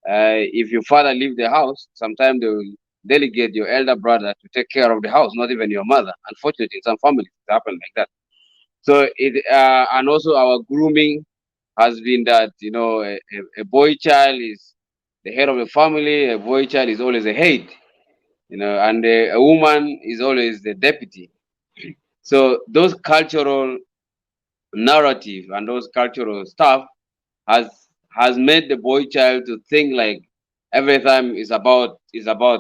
if your father leave the house, sometimes they will delegate your elder brother to take care of the house, not even your mother. Unfortunately, in some families it happens like that. So it and also our grooming has been that, a boy child is the head of the family. A boy child is always a head, and a woman is always the deputy. So those cultural narrative and those cultural stuff has has made the boy child to think like every time is about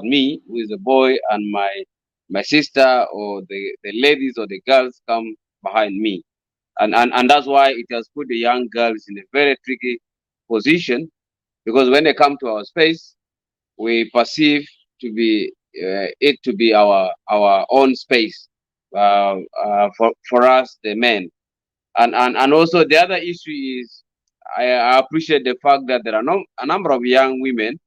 me, who is a boy, and my sister or the ladies or the girls come behind me. And that's why it has put the young girls in a very tricky position, because when they come to our space, we perceive to be it to be our own space, for us the men. And also the other issue is, I appreciate the fact that there are a number of young women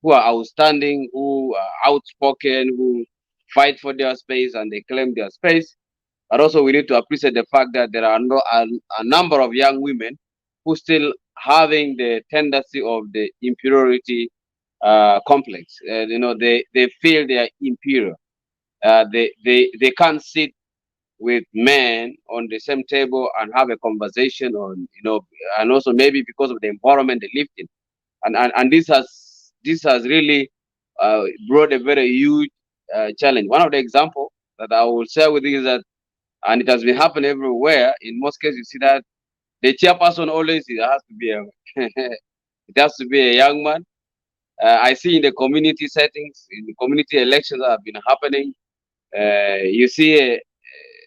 who are outstanding, who are outspoken, who fight for their space and they claim their space. But also we need to appreciate the fact that there are a number of young women who still having the tendency of the inferiority complex. They feel they are inferior. They can't sit with men on the same table and have a conversation on, and also maybe because of the environment they live in. And this has really brought a very huge challenge. One of the example that I will share with you is that, and it has been happening everywhere. In most cases, you see that the chairperson always, it has to be a it has to be a young man. I see in the community settings, in the community elections that have been happening, you see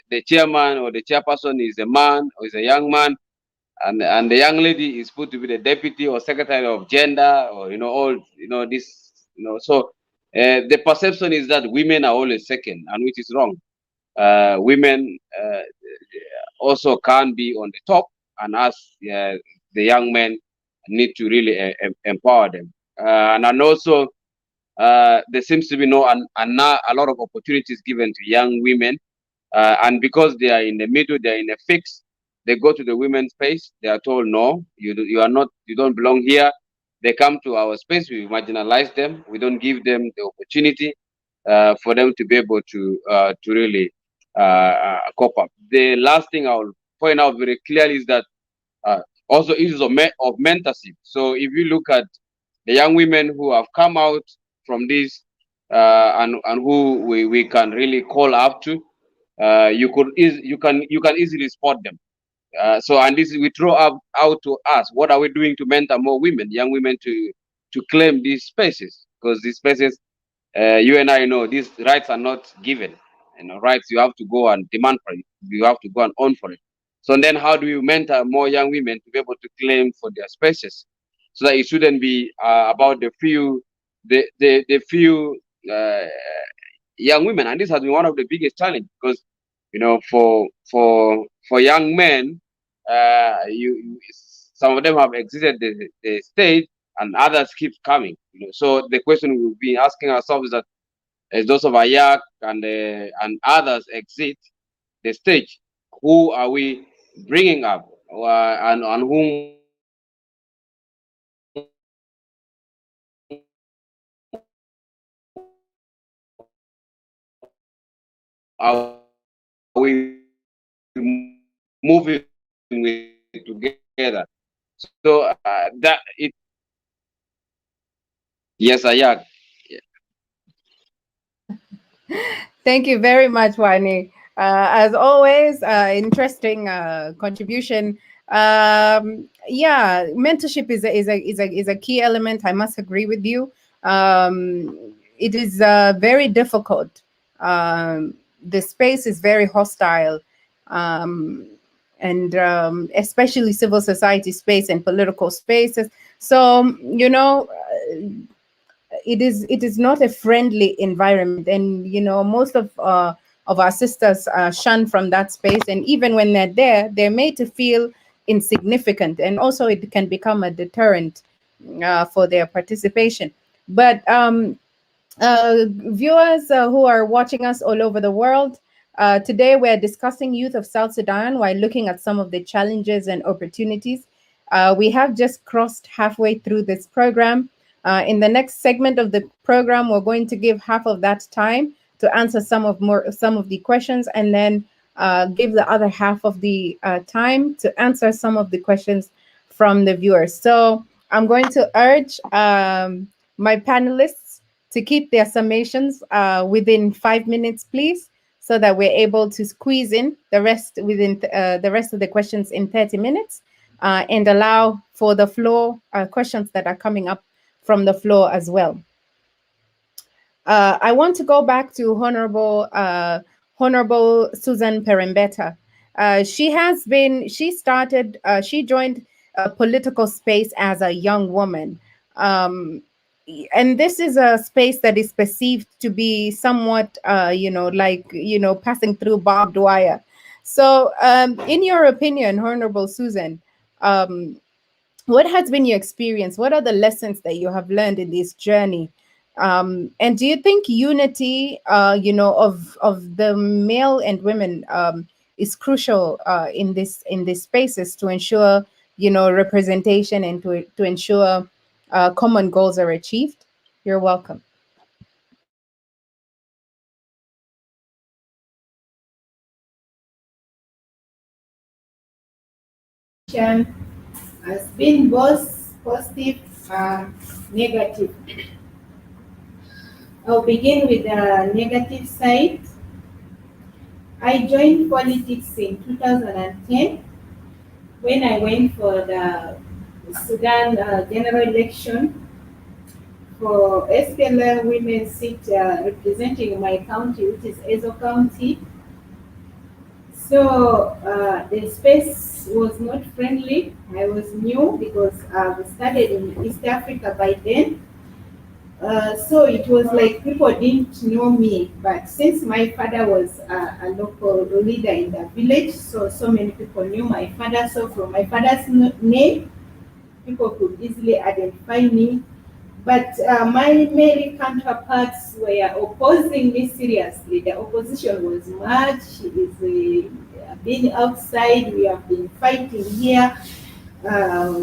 the chairman or the chairperson is a man or is a young man, and the young lady is put to be the deputy or secretary of gender, or all this, so the perception is that women are always second, and which is wrong. Women also can be on the top, and us, the young men, need to really empower them. And also, there seems to be a lot of opportunities given to young women, and because they are in the middle, they are in a fix. They go to the women's space. They are told, no, you are not, you don't belong here. They come to our space. We marginalize them. We don't give them the opportunity for them to be able to really cope up. The last thing I will point out very clearly is that uh, also issues of mentorship. So if you look at the young women who have come out from this, and who we can really call up to, you can easily spot them. So, and this is, we throw up out to us, what are we doing to mentor more women, young women, to claim these spaces? Because these spaces, you and I know, these rights are not given. Rights, you have to go and demand for it. You have to go and earn for it. So then, how do you mentor more young women to be able to claim for their spaces, so that it shouldn't be about the few young women? And this has been one of the biggest challenges, because for young men, some of them have exited the stage, and others keep coming. So the question we've been asking ourselves is that, as those of Ayak and others exit the stage, who are we bringing up, and whom are we moving with together? So that it yes, Ayak. Thank you very much, Wani. As always, interesting contribution. Yeah, mentorship is a key element. I must agree with you. It is very difficult. The space is very hostile, and especially civil society space and political spaces. So it is not a friendly environment, and most of our sisters shun from that space, and even when they're there, they're made to feel insignificant, and also it can become a deterrent for their participation. But viewers who are watching us all over the world, today we're discussing youth of South Sudan while looking at some of the challenges and opportunities. We have just crossed halfway through this program. In the next segment of the program, we're going to give half of that time to answer some of the questions, and then give the other half of the time to answer some of the questions from the viewers. So I'm going to urge my panelists to keep their summations within 5 minutes, please, so that we're able to squeeze in the rest within the rest of the questions in 30 minutes, and allow for the floor questions that are coming up from the floor as well. I want to go back to Honorable Susan Perembeta. She joined a political space as a young woman. And this is a space that is perceived to be somewhat, passing through barbed wire. So, in your opinion, Honorable Susan, what has been your experience? What are the lessons that you have learned in this journey? And do you think unity, of the male and women is crucial in these spaces to ensure, representation and to ensure common goals are achieved? You're welcome. Has been both positive and negative. I'll begin with the negative side. I joined politics in 2010 when I went for the Sudan general election for SPLM women's seat representing my county, which is Ezo County. So the space was not friendly. I was new because I studied in East Africa by then. So it was like people didn't know me. But since my father was a local leader in the village, so many people knew my father. So from my father's name, people could easily identify me. But my male counterparts were opposing me seriously. The opposition was much. Being outside, we have been fighting here.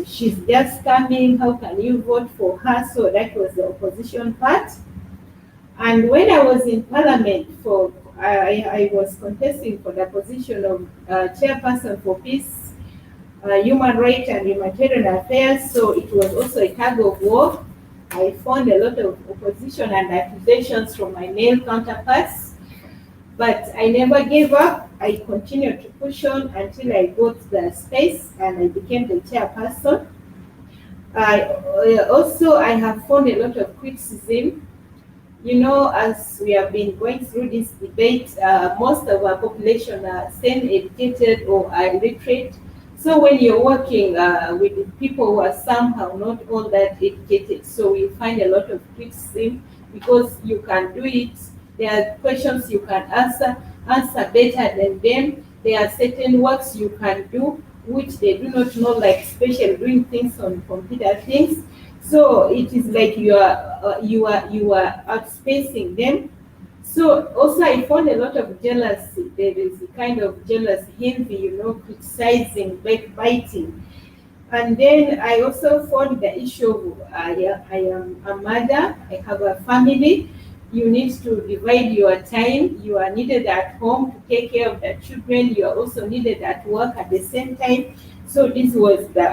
She's just coming. How can you vote for her? So that was the opposition part. And when I was in Parliament, I was contesting for the position of chairperson for peace, human rights, and humanitarian affairs. So it was also a tug of war. I found a lot of opposition and accusations from my male counterparts, but I never gave up. I continued to push on until I got the space and I became the chairperson. I have found a lot of criticism. As we have been going through this debate, most of our population are semi-educated or are illiterate. So when you're working with people who are somehow not all that educated, so you find a lot of criticism because you can do it. There are questions you can answer better than them. There are certain works you can do which they do not know, like especially doing things on computer things. So it is like you are outspacing them. So also I found a lot of jealousy. There is a kind of jealous envy, criticizing, backbiting. And then I also found the issue of I am a mother, I have a family. You need to divide your time. You are needed at home to take care of the children. You are also needed at work at the same time. So this was the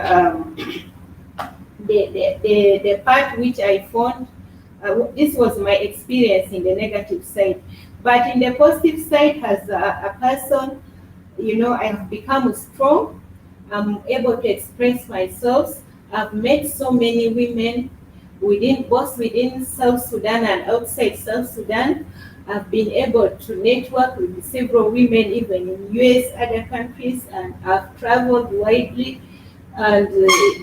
part which I found. This was my experience in the negative side. But in the positive side, as a person, I have become strong. I'm able to express myself. I've met so many women both within South Sudan and outside South Sudan. I've been able to network with several women, even in US, other countries, and I've traveled widely. And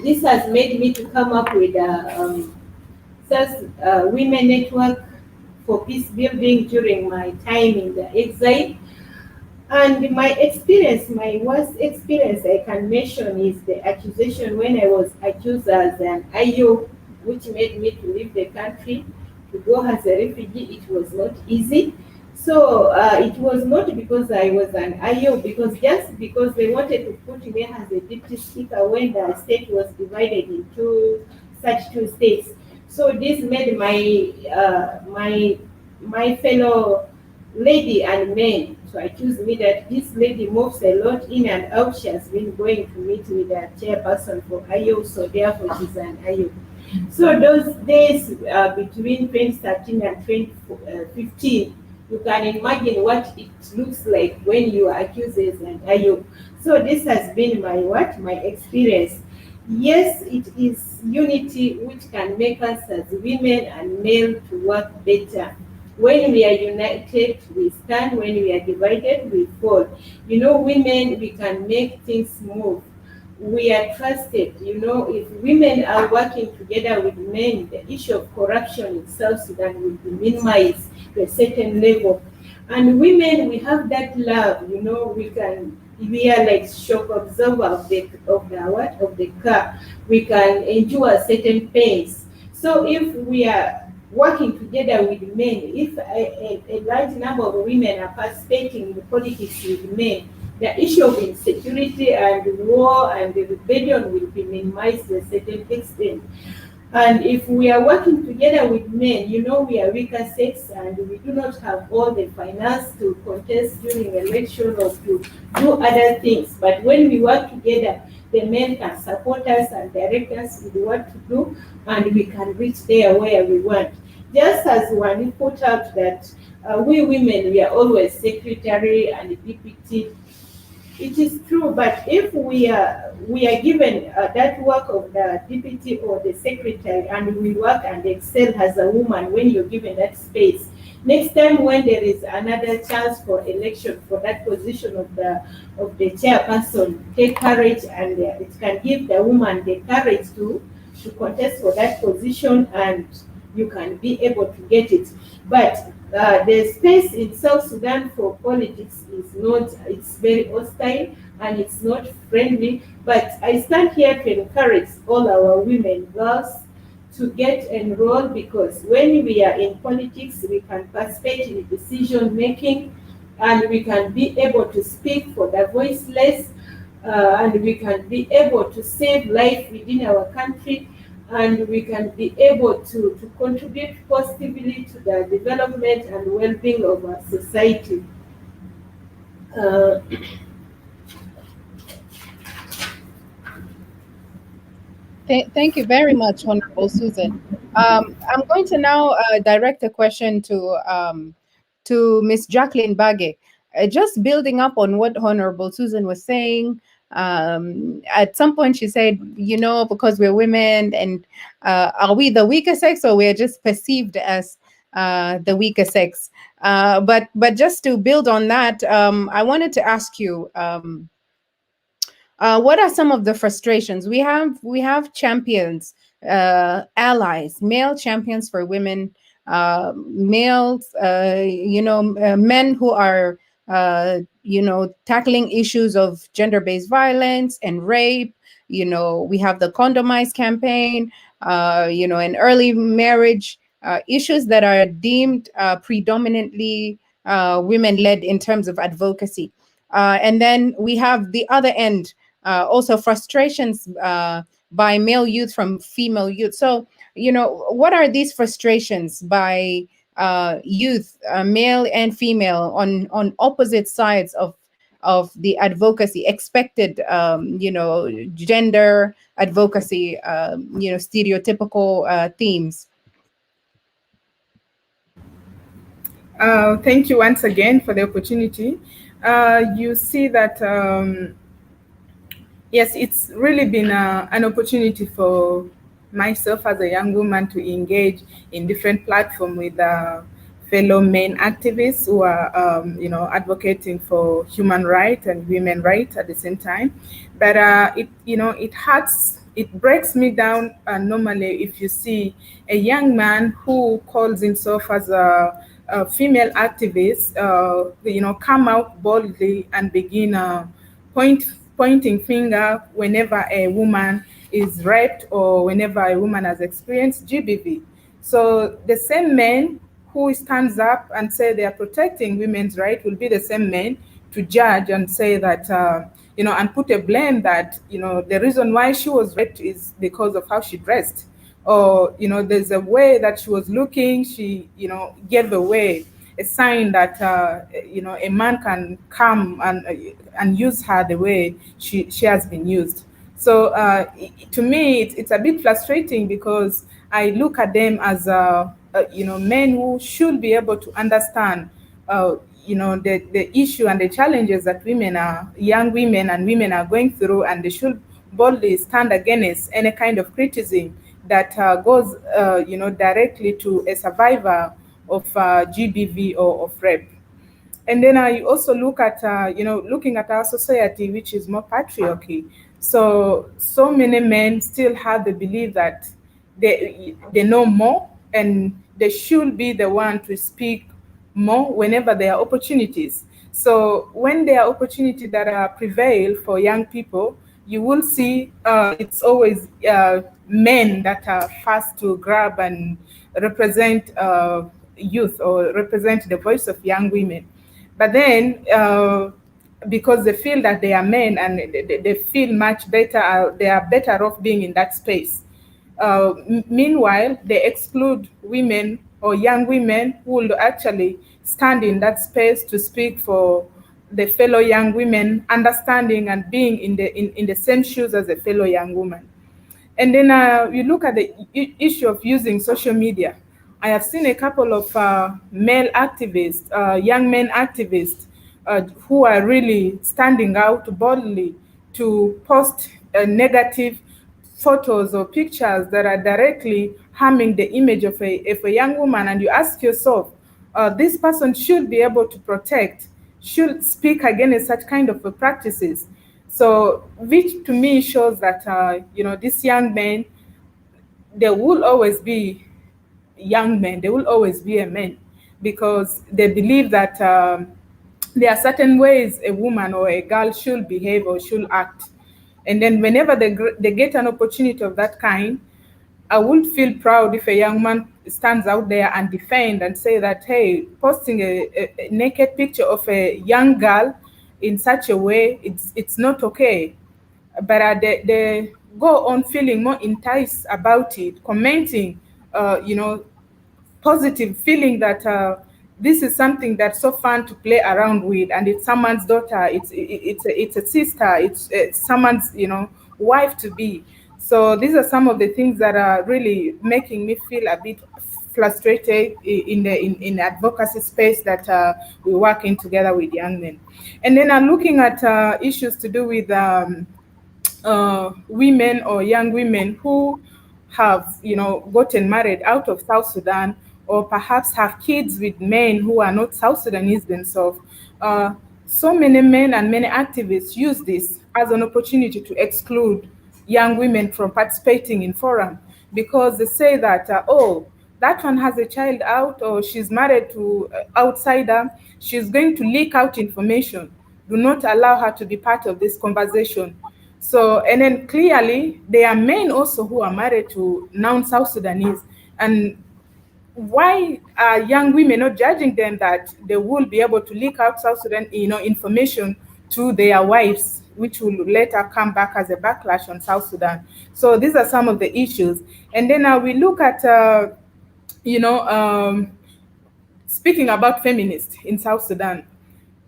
this has made me to come up with a women network for peace building during my time in the exile. And my worst experience I can mention is the accusation when I was accused as an IO, which made me to leave the country to go as a refugee. It was not easy. So it was not because I was an IO, because just because they wanted to put me as a deputy speaker when the state was divided into such two states. So this made my fellow lady and men to accuse me that this lady moves a lot in and out. She has been going to meet with a chairperson for IO, so therefore she's an IO. So those days between 2013 and 2015, you can imagine what it looks like when you are accused as an IO. So this has been my experience. Yes, it is unity which can make us as women and male to work better. When we are united, we stand. When we are divided, we fall. You know, women, we can make things move. We are trusted. You know, if women are working together with men, the issue of corruption in South Sudan will be minimized to a certain level. And women, we have that love. You know, we are like shock absorber of the car. We can endure certain pains. So if we are working together with men, if a large number of women are participating in politics with men, the issue of insecurity and war and the rebellion will be minimized to a certain extent. And if we are working together with men, you know, we are weaker sex and we do not have all the finance to contest during election or to do other things. But when we work together, the men can support us and direct us with what to do, and we can reach there where we want. Just as Wani put out that we women, we are always secretary and deputy. It is true, but if we are given that work of the deputy or the secretary, and we work and excel as a woman when you're given that space, next time when there is another chance for election for that position of the chairperson, take courage, and it can give the woman the courage to contest for that position, and you can be able to get it. But the space in South Sudan for politics is not, it's very hostile and it's not friendly. But I stand here to encourage all our women, girls, to get enrolled, because when we are in politics, we can participate in decision making, and we can be able to speak for the voiceless, and we can be able to save life within our country, and we can be able to contribute positively to the development and well-being of our society. Uh, Thank you very much, Honorable Susan. I'm going to now direct a question to Miss Jacqueline Bage. Just building up on what Honorable Susan was saying, at some point she said, you know, because we're women, and are we the weaker sex, or we're just perceived as the weaker sex? But just to build on that, I wanted to ask you, what are some of the frustrations we have? We have champions, allies, male champions for women, males, men who are, tackling issues of gender-based violence and rape. You know, we have the condomize campaign, and early marriage, issues that are deemed predominantly women-led in terms of advocacy. And then we have the other end, also frustrations by male youth from female youth. So, what are these frustrations by youth, male and female, on opposite sides of the advocacy, expected, gender advocacy, stereotypical themes? Thank you once again for the opportunity. You see that, yes, it's really been an opportunity for myself as a young woman to engage in different platforms with fellow men activists who are, advocating for human rights and women rights at the same time. But it hurts. It breaks me down normally if you see a young man who calls himself as female activists, come out boldly and begin pointing finger whenever a woman is raped or whenever a woman has experienced GBV. So the same men who stands up and say they are protecting women's rights will be the same men to judge and say that, and put a blame that, the reason why she was raped is because of how she dressed. Or, there's a way that she was looking, she, gave away a sign that, a man can come and use her the way she has been used. So to me, it's a bit frustrating because I look at them as, men who should be able to understand, the issue and the challenges that young women and women are going through, and they should boldly stand against any kind of criticism that goes, directly to a survivor of GBV or of rape. And then I also look at, looking at our society, which is more patriarchy. So many men still have the belief that they know more and they should be the one to speak more whenever there are opportunities. So when there are opportunities that prevail for young people, you will see it's always men that are fast to grab and represent youth or represent the voice of young women. But then, because they feel that they are men and they feel much better, they are better off being in that space. Meanwhile, they exclude women or young women who will actually stand in that space to speak for the fellow young women, understanding and being in the same shoes as a fellow young woman. And then you look at the issue of using social media. I have seen a couple of male activists, young men activists, who are really standing out boldly to post negative photos or pictures that are directly harming the image of a young woman. And you ask yourself, this person should be able to protect, should speak against such kind of practices. So, which to me shows that, these young men, there will always be young men, they will always be a man, because they believe that there are certain ways a woman or a girl should behave or should act. And then whenever they get an opportunity of that kind, I would feel proud if a young man stands out there and defend and say that, hey, posting a naked picture of a young girl in such a way, it's not okay. But they go on feeling more enticed about it, commenting, positive, feeling that this is something that's so fun to play around with, and it's someone's daughter, it's a sister, it's someone's wife to be. So these are some of the things that are really making me feel a bit frustrated in advocacy space that we work in together with young men. And then I'm looking at issues to do with women or young women who have, gotten married out of South Sudan, or perhaps have kids with men who are not South Sudanese themselves. So many men and many activists use this as an opportunity to exclude young women from participating in forum, because they say that, oh, that one has a child out, or she's married to outsider, she's going to leak out information. Do not allow her to be part of this conversation. So, and then clearly, there are men also who are married to non-South Sudanese. And why are young women not judging them that they will be able to leak out South Sudan, information to their wives, which will later come back as a backlash on South Sudan? So these are some of the issues. And then we look at, speaking about feminists in South Sudan.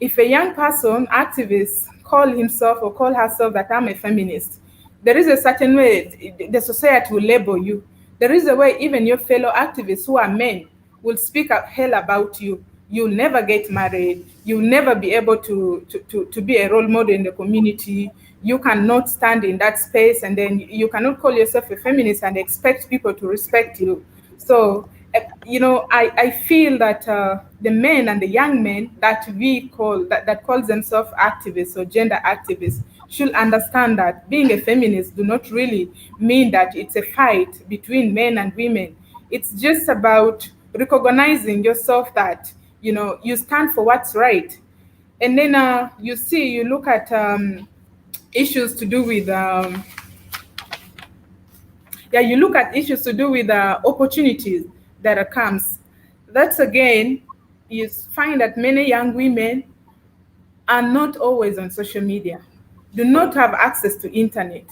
If a young person, activist, call himself or call herself that I'm a feminist, there is a certain way the society will label you. There is a way even your fellow activists who are men will speak up hell about you. You'll never get married. You'll never be able to be a role model in the community. You cannot stand in that space, and then you cannot call yourself a feminist and expect people to respect you. So, I feel that the men and the young men that we call, that calls themselves activists or gender activists, should understand that being a feminist do not really mean that it's a fight between men and women. It's just about recognizing yourself that, you stand for what's right. And then you look at issues to do with you look at issues to do with opportunities that comes. That's again, you find that many young women are not always on social media, do not have access to internet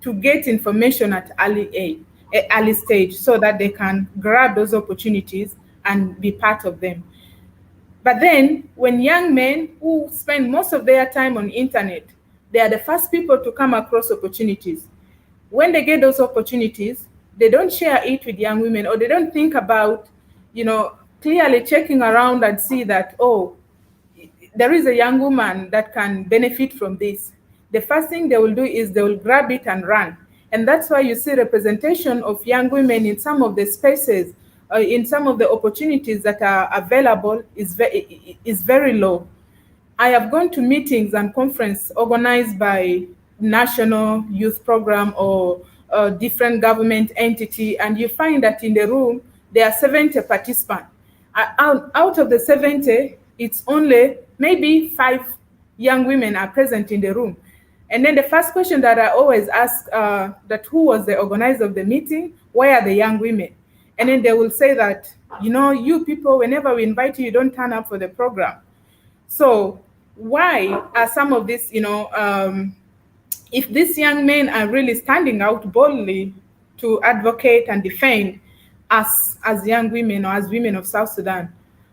to get information at early stage, so that they can grab those opportunities and be part of them. But then when young men who spend most of their time on internet, they are the first people to come across opportunities. When they get those opportunities, they don't share it with young women, or they don't think about, clearly checking around and see that, oh, there is a young woman that can benefit from this. The first thing they will do is they will grab it and run. And that's why you see representation of young women in some of the spaces, in some of the opportunities that are available is very low. I have gone to meetings and conference organized by national youth program or different government entity, and you find that in the room there are 70 participants. Out of the 70, it's only maybe 5 young women are present in the room. And then the first question that I always ask, that who was the organizer of the meeting, where are the young women? And then they will say that, you people, whenever we invite you, you don't turn up for the program. So why are some of these, if these young men are really standing out boldly to advocate and defend us as young women or as women of South Sudan,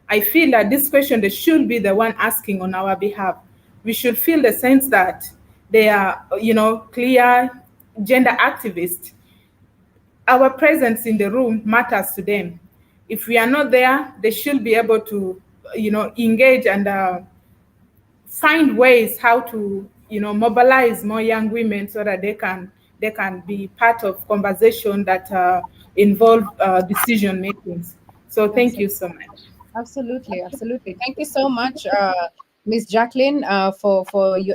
I feel that this question, they should be the one asking on our behalf. We should feel the sense that they are, clear gender activists. Our presence in the room matters to them. If we are not there, they should be able to, engage and find ways how to, mobilize more young women so that they can be part of conversation that involve decision makings. So thank you so much. Absolutely, absolutely. Thank you so much, Ms. Jacqueline, for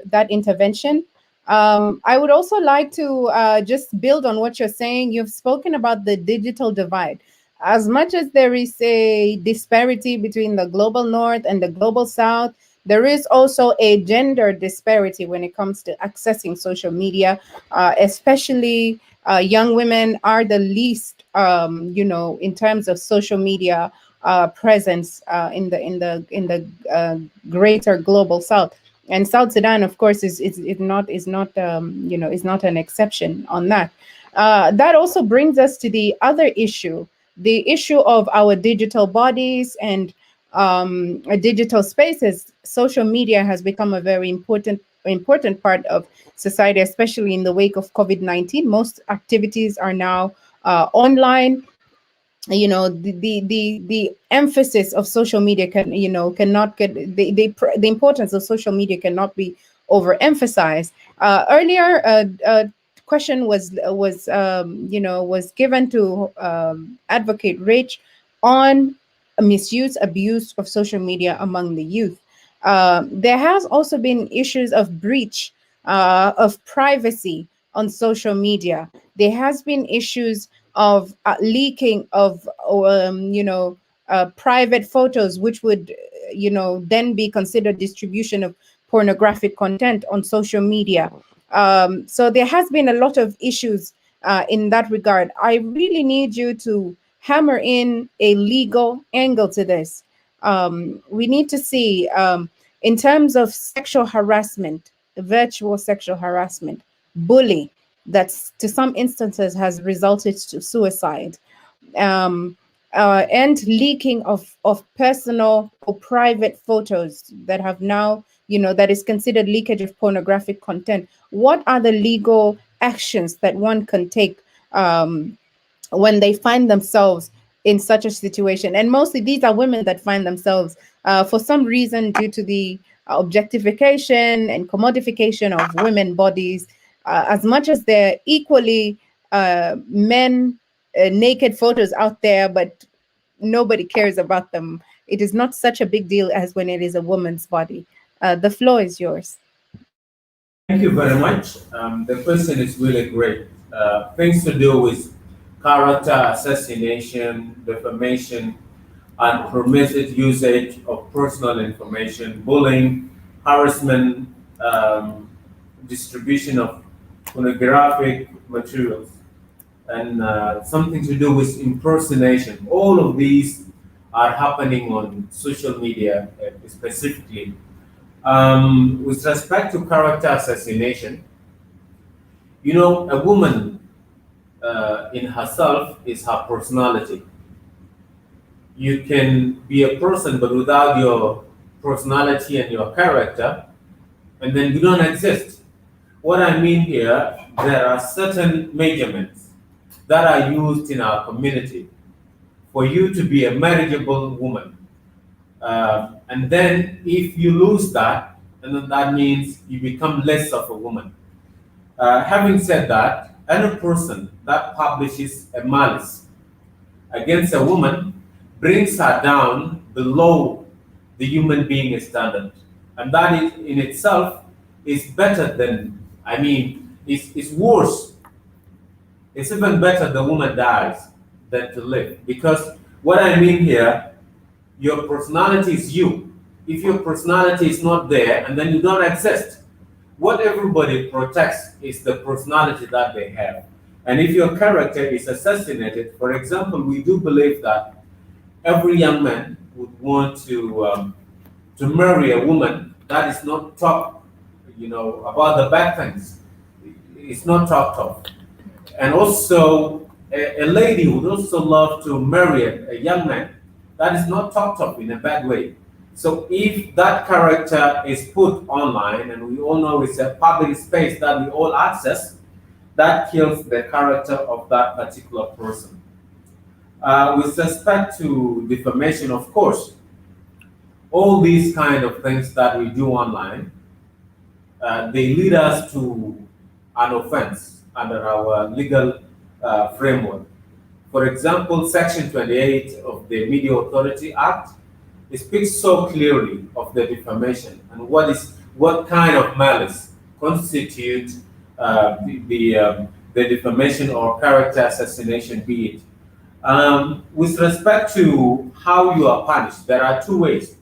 that intervention. I would also like to just build on what you're saying. You've spoken about the digital divide. As much as there is a disparity between the global north and the global south, there is also a gender disparity when it comes to accessing social media, especially young women are the least, in terms of social media presence in the greater global south. And South Sudan, of course, is not is not an exception on that. That also brings us to the other issue, the issue of our digital bodies and digital spaces. Social media has become a very important part of society, especially in the wake of COVID-19. Most activities are now online. The emphasis of social media cannot get the importance of social media cannot be overemphasized. Earlier, a question was given to Advocate Rich on misuse, abuse of social media among the youth. There has also been issues of breach of privacy on social media. There has been issues of leaking of private photos, which would then be considered distribution of pornographic content on social media. So there has been a lot of issues in that regard. I really need you to hammer in a legal angle to this. We need to see, in terms of sexual harassment, virtual sexual harassment, bully, that to some instances has resulted to suicide, and leaking of personal or private photos that have now, that is considered leakage of pornographic content. What are the legal actions that one can take when they find themselves in such a situation? And mostly these are women that find themselves, for some reason, due to the objectification and commodification of women bodies, as much as they're equally men naked photos out there, but nobody cares about them. It is not such a big deal as when it is a woman's body. The floor is yours. Thank you very much. The question is really great. Things to do with character assassination, defamation, unpermitted usage of personal information, bullying, harassment, distribution of pornographic materials, and something to do with impersonation. All of these are happening on social media specifically. With respect to character assassination, you know, a woman in herself is her personality. You can be a person, but without your personality and your character, and then you don't exist. What I mean here, there are certain measurements that are used in our community for you to be a marriageable woman. And then if you lose that, and then that means you become less of a woman. Having said that, any person that publishes a malice against a woman brings her down below the human being standard. And that is, in itself is better than, I mean, it's worse. It's even better the woman dies than to live. Because what I mean here, your personality is you. If your personality is not there and then you don't exist, what everybody protects is the personality that they have. And if your character is assassinated, for example, we do believe that every young man would want to marry a woman that is not talk, you know, about the bad things. It's not talked of. And also, a lady would also love to marry a young man that is not talked of in a bad way. So if that character is put online, and we all know it's a public space that we all access, that kills the character of that particular person. With respect to defamation, of course, all these kind of things that we do online, they lead us to an offense under our legal framework. For example, Section 28 of the Media Authority Act, it speaks so clearly of the defamation and what kind of malice constitutes the defamation or character assassination, be it. With respect to how you are punished, there are two ways.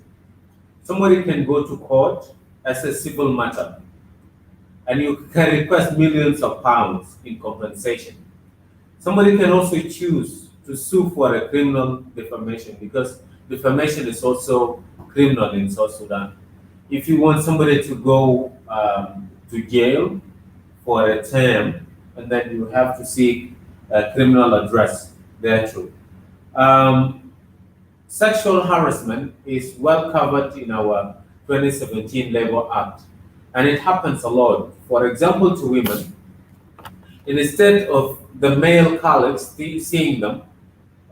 Somebody can go to court as a civil matter, and you can request millions of pounds in compensation. Somebody can also choose to sue for a criminal defamation, because defamation is also criminal in South Sudan. If you want somebody to go to jail for a term, and then you have to seek a criminal address there too. Sexual harassment is well covered in our 2017 Labor Act, and it happens a lot. For example, to women, instead of the male colleagues seeing them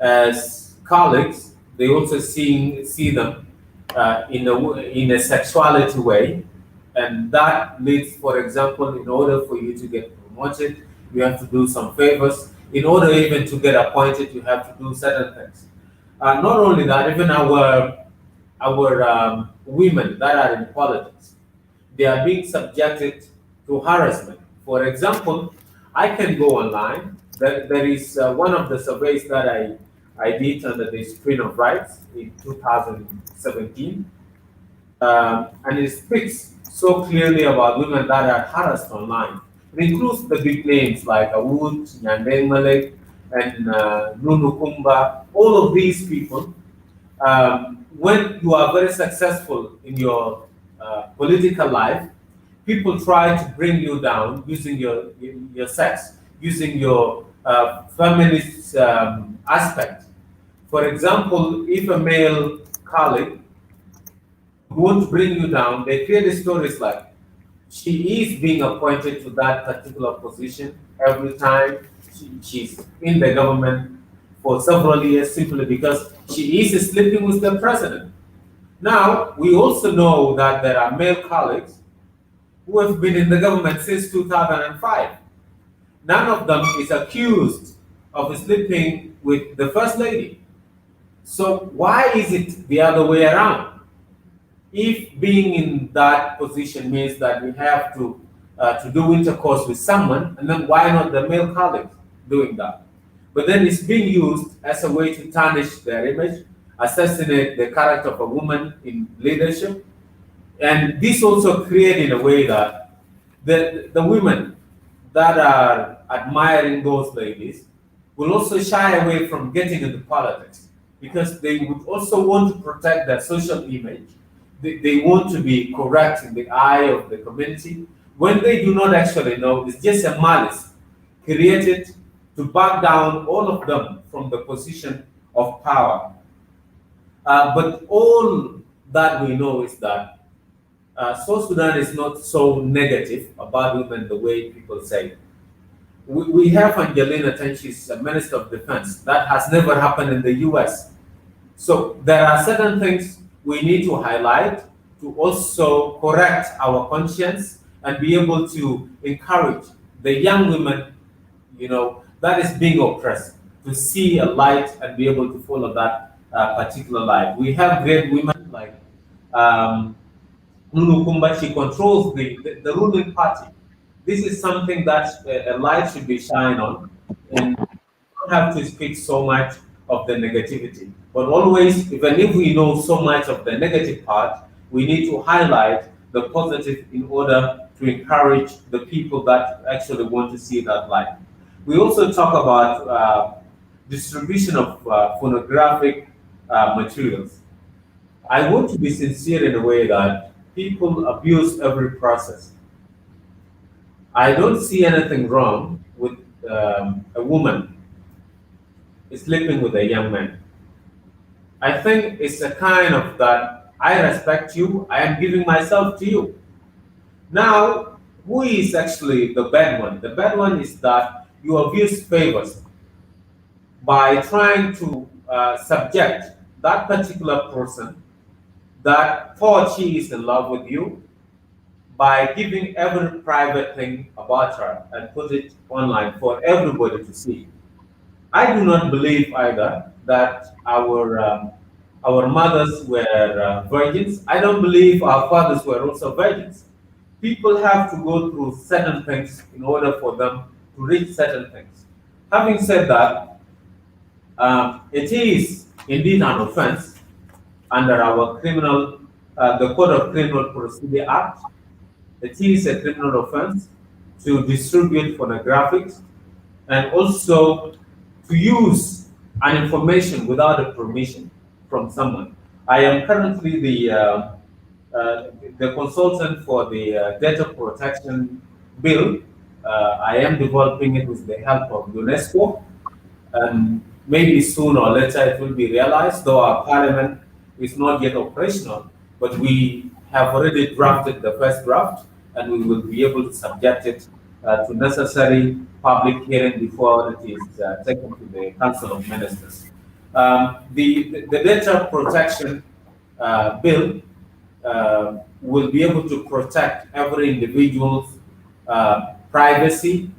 as colleagues, they also see them in a sexuality way, and that leads, for example, in order for you to get promoted, you have to do some favors. In order even to get appointed, you have to do certain things. Not only that, even our women that are in politics, they are being subjected to harassment. For example, I can go online. There is one of the surveys that I did under the Screen of Rights in 2017, and it speaks so clearly about women that are harassed online. It includes the big names like Awud, Nyandeng Malek, and Nunu Kumba. All of these people, when you are very successful in your political life, people try to bring you down using your sex, using your feminist aspect. For example, if a male colleague won't bring you down, they create stories like she is being appointed to that particular position every time she's in the government for several years simply because she is sleeping with the president. Now, we also know that there are male colleagues who have been in the government since 2005. None of them is accused of sleeping with the first lady. So why is it the other way around? If being in that position means that we have to do intercourse with someone, and then why not the male colleagues doing that? But then it's being used as a way to tarnish their image assassinate the character of a woman in leadership. And this also created a way that the women that are admiring those ladies will also shy away from getting into politics because they would also want to protect their social image. They want to be correct in the eye of the community when they do not actually know it's just a malice created to back down all of them from the position of power. But all that we know is that South Sudan is not so negative about women the way people say. We have Angelina Ten, she's a Minister of Defense. That has never happened in the US. So there are certain things we need to highlight to also correct our conscience and be able to encourage the young women, that is being oppressed, to see a light and be able to follow that particular light. We have great women like Nunu Kumba. She controls the ruling party. This is something that a light should be shined on, and don't have to speak so much of the negativity. But always, even if we know so much of the negative part, we need to highlight the positive in order to encourage the people that actually want to see that light. We also talk about distribution of phonographic materials. I want to be sincere in a way that people abuse every process. I don't see anything wrong with a woman sleeping with a young man. I think it's a kind of that I respect you, I am giving myself to you. Now, who is actually the bad one? The bad one is that you abuse favors by trying to subject that particular person that thought she is in love with you by giving every private thing about her and put it online for everybody to see. I do not believe either that our mothers were virgins. I don't believe our fathers were also virgins. People have to go through certain things in order for them to reach certain things. Having said that, it is indeed an offense under our the Code of Criminal Procedure Act. It is a criminal offense to distribute pornographics and also to use an information without a permission from someone. I am currently the consultant for the data protection bill. I am developing it with the help of UNESCO, and maybe sooner or later it will be realized, though our parliament is not yet operational, but we have already drafted the first draft, and we will be able to subject it to necessary public hearing before it is taken to the Council of Ministers. The data protection bill will be able to protect every individual's privacy.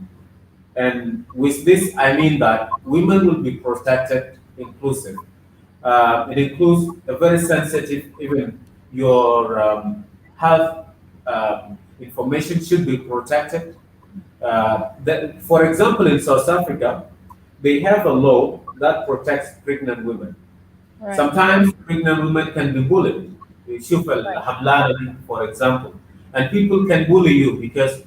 And with this, I mean that women will be protected inclusive. It includes a very sensitive, even your health information should be protected. For example, in South Africa, they have a law that protects pregnant women. Right. Sometimes pregnant women can be bullied. Shufel, Hamlan, for example. And people can bully you because,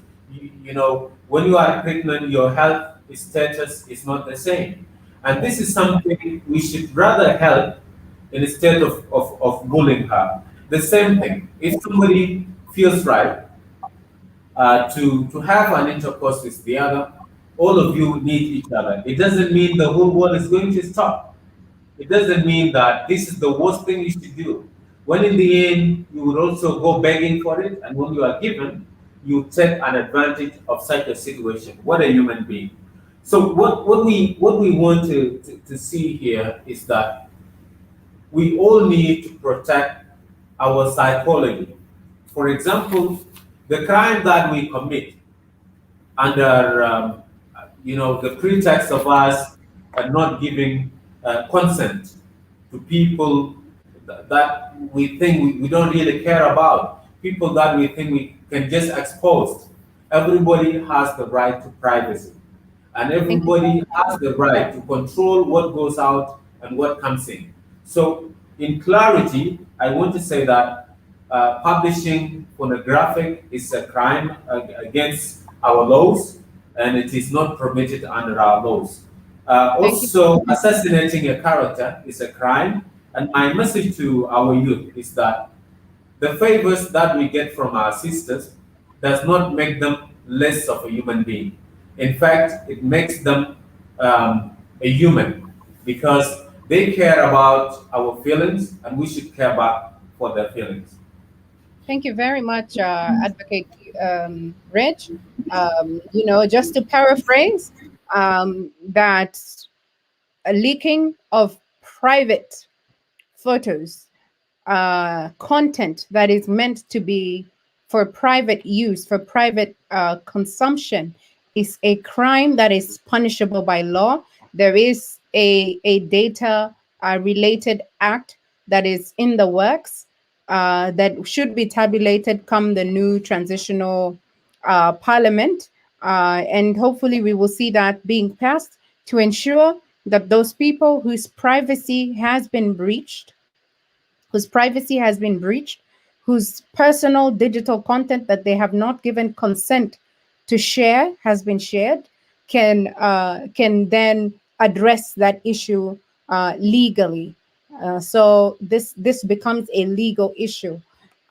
when you are pregnant, your health status is not the same. And this is something we should rather help instead of bullying her. The same thing, if somebody feels right to have an intercourse with the other, all of you need each other. It doesn't mean the whole world is going to stop. It doesn't mean that this is the worst thing you should do. When in the end, you would also go begging for it, and when you are given, you take an advantage of such a situation. What a human being. So what we want to see here is that we all need to protect our psychology. For example, the crime that we commit under the pretext of us not giving consent to people that we think we don't really care about, people that we think we can just expose. Everybody has the right to privacy, and everybody has the right to control what goes out and what comes in. So in clarity, I want to say that publishing pornographic is a crime against our laws, and it is not permitted under our laws. Thank you. Also, assassinating a character is a crime, and my message to our youth is that the favors that we get from our sisters does not make them less of a human being. In fact, it makes them a human because they care about our feelings and we should care back for their feelings. Thank you very much, Advocate Reg. Just to paraphrase, that a leaking of private photos, content that is meant to be for private use, for private consumption, is a crime that is punishable by law. There is a data related act that is in the works that should be tabulated come the new transitional parliament. And hopefully we will see that being passed to ensure that those people whose privacy has been breached, whose personal digital content that they have not given consent to share has been shared, can then address that issue legally. So this becomes a legal issue,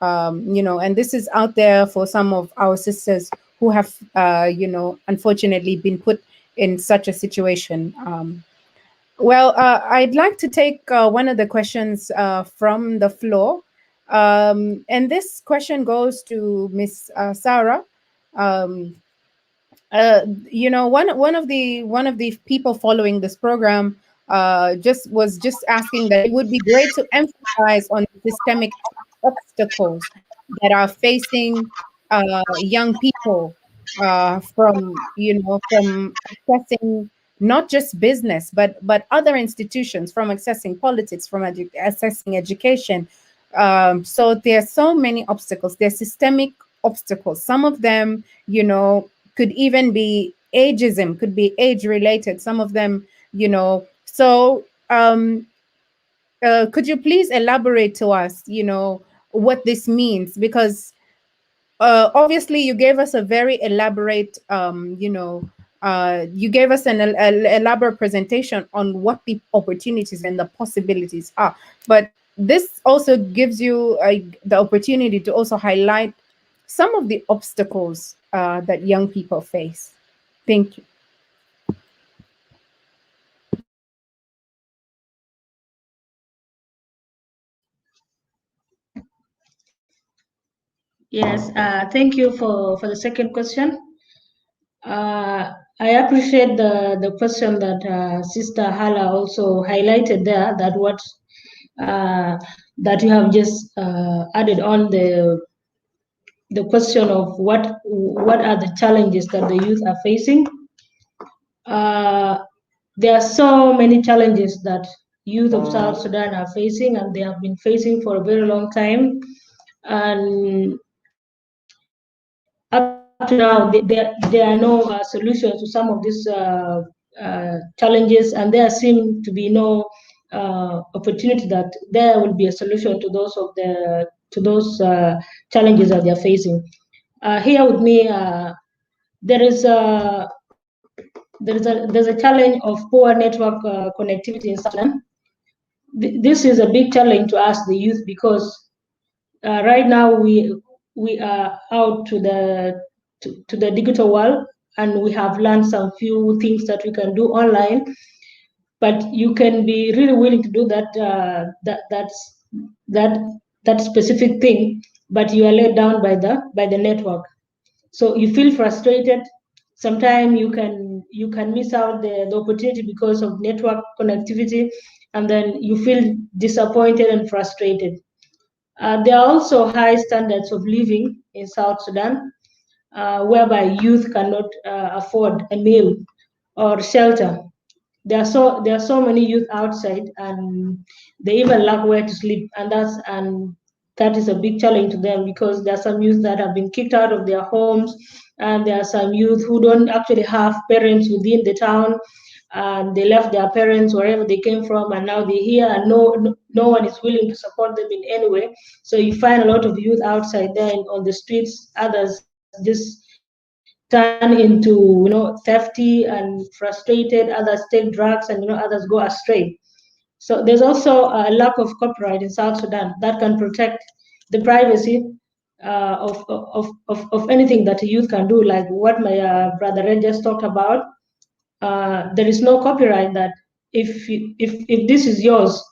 and this is out there for some of our sisters who have, unfortunately been put in such a situation. Well, I'd like to take one of the questions from the floor. And this question goes to Miss Sarah. Um, one of the people following this program just asking that it would be great to emphasize on systemic obstacles that are facing young people from accessing not just business but other institutions, from accessing politics, from accessing education. So there are so many obstacles. There's systemic obstacles. Some of them, could even be ageism, could be age related. Some of them, So could you please elaborate to us, what this means? Because obviously you gave us a very elaborate, you gave us an elaborate presentation on what the opportunities and the possibilities are. But this also gives you the opportunity to also highlight some of the obstacles that young people face. Thank you. Yes, thank you for the second question. I appreciate the question that Sister Hala also highlighted there, that what that you have just added on the question of what are the challenges that the youth are facing. There are so many challenges that youth of South Sudan are facing, and they have been facing for a very long time. And up to now, there are no solutions to some of these challenges, and there seem to be no opportunity that there will be a solution to those challenges that they are facing. Here with me, there's a challenge of poor network connectivity in Sudan. This is a big challenge to us, the youth, because right now we are out to the digital world, and we have learned some few things that we can do online. But you can be really willing to do that specific thing, but you are let down by the network. So you feel frustrated. Sometimes you can miss out the opportunity because of network connectivity, and then you feel disappointed and frustrated. There are also high standards of living in South Sudan, whereby youth cannot afford a meal or shelter. There are so many youth outside, and they even lack where to sleep, and that is a big challenge to them, because there are some youth that have been kicked out of their homes, and there are some youth who don't actually have parents within the town, and they left their parents wherever they came from, and now they're here, and no one is willing to support them in any way. So you find a lot of youth outside there on the streets. Others just turn into thefty and frustrated. Others take drugs, and others go astray. So there's also a lack of copyright in South Sudan that can protect the privacy of anything that a youth can do, like what my brother Red just talked about. There is no copyright that if this is yours,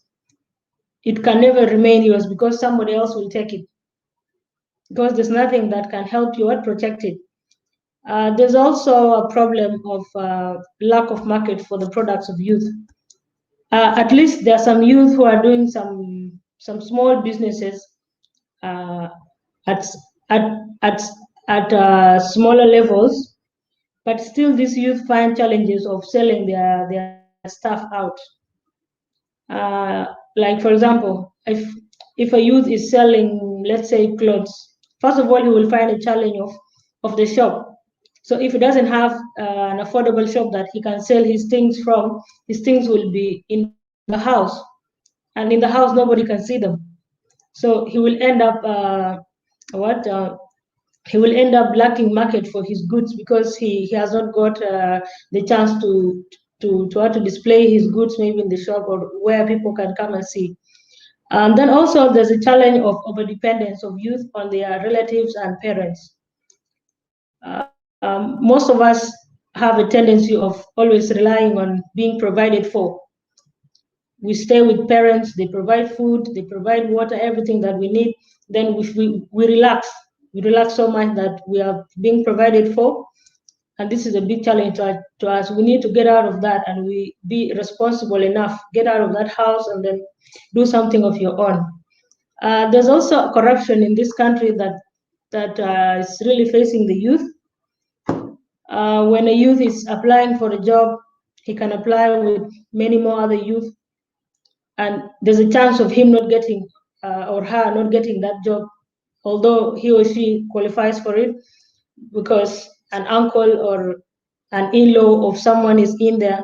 it can never remain yours because somebody else will take it. Because there's nothing that can help you or protect it. There's also a problem of lack of market for the products of youth. At least there are some youth who are doing some small businesses at at smaller levels, but still these youth find challenges of selling their stuff out. Like for example, if a youth is selling, let's say, clothes, first of all he will find a challenge of the shop. So if he doesn't have an affordable shop that he can sell his things from, his things will be in the house, and in the house nobody can see them. So he will end up he will end up lacking market for his goods because he has not got the chance to display his goods maybe in the shop or where people can come and see. Then also there's a challenge of overdependence of youth on their relatives and parents. Most of us have a tendency of always relying on being provided for. We stay with parents, they provide food, they provide water, everything that we need. Then we relax. We relax so much that we are being provided for. And this is a big challenge to us. We need to get out of that and we be responsible enough, get out of that house and then do something of your own. There's also corruption in this country that is really facing the youth. When a youth is applying for a job, he can apply with many more other youth, and there's a chance of him not getting or her not getting that job, although he or she qualifies for it, because an uncle or an in-law of someone is in there,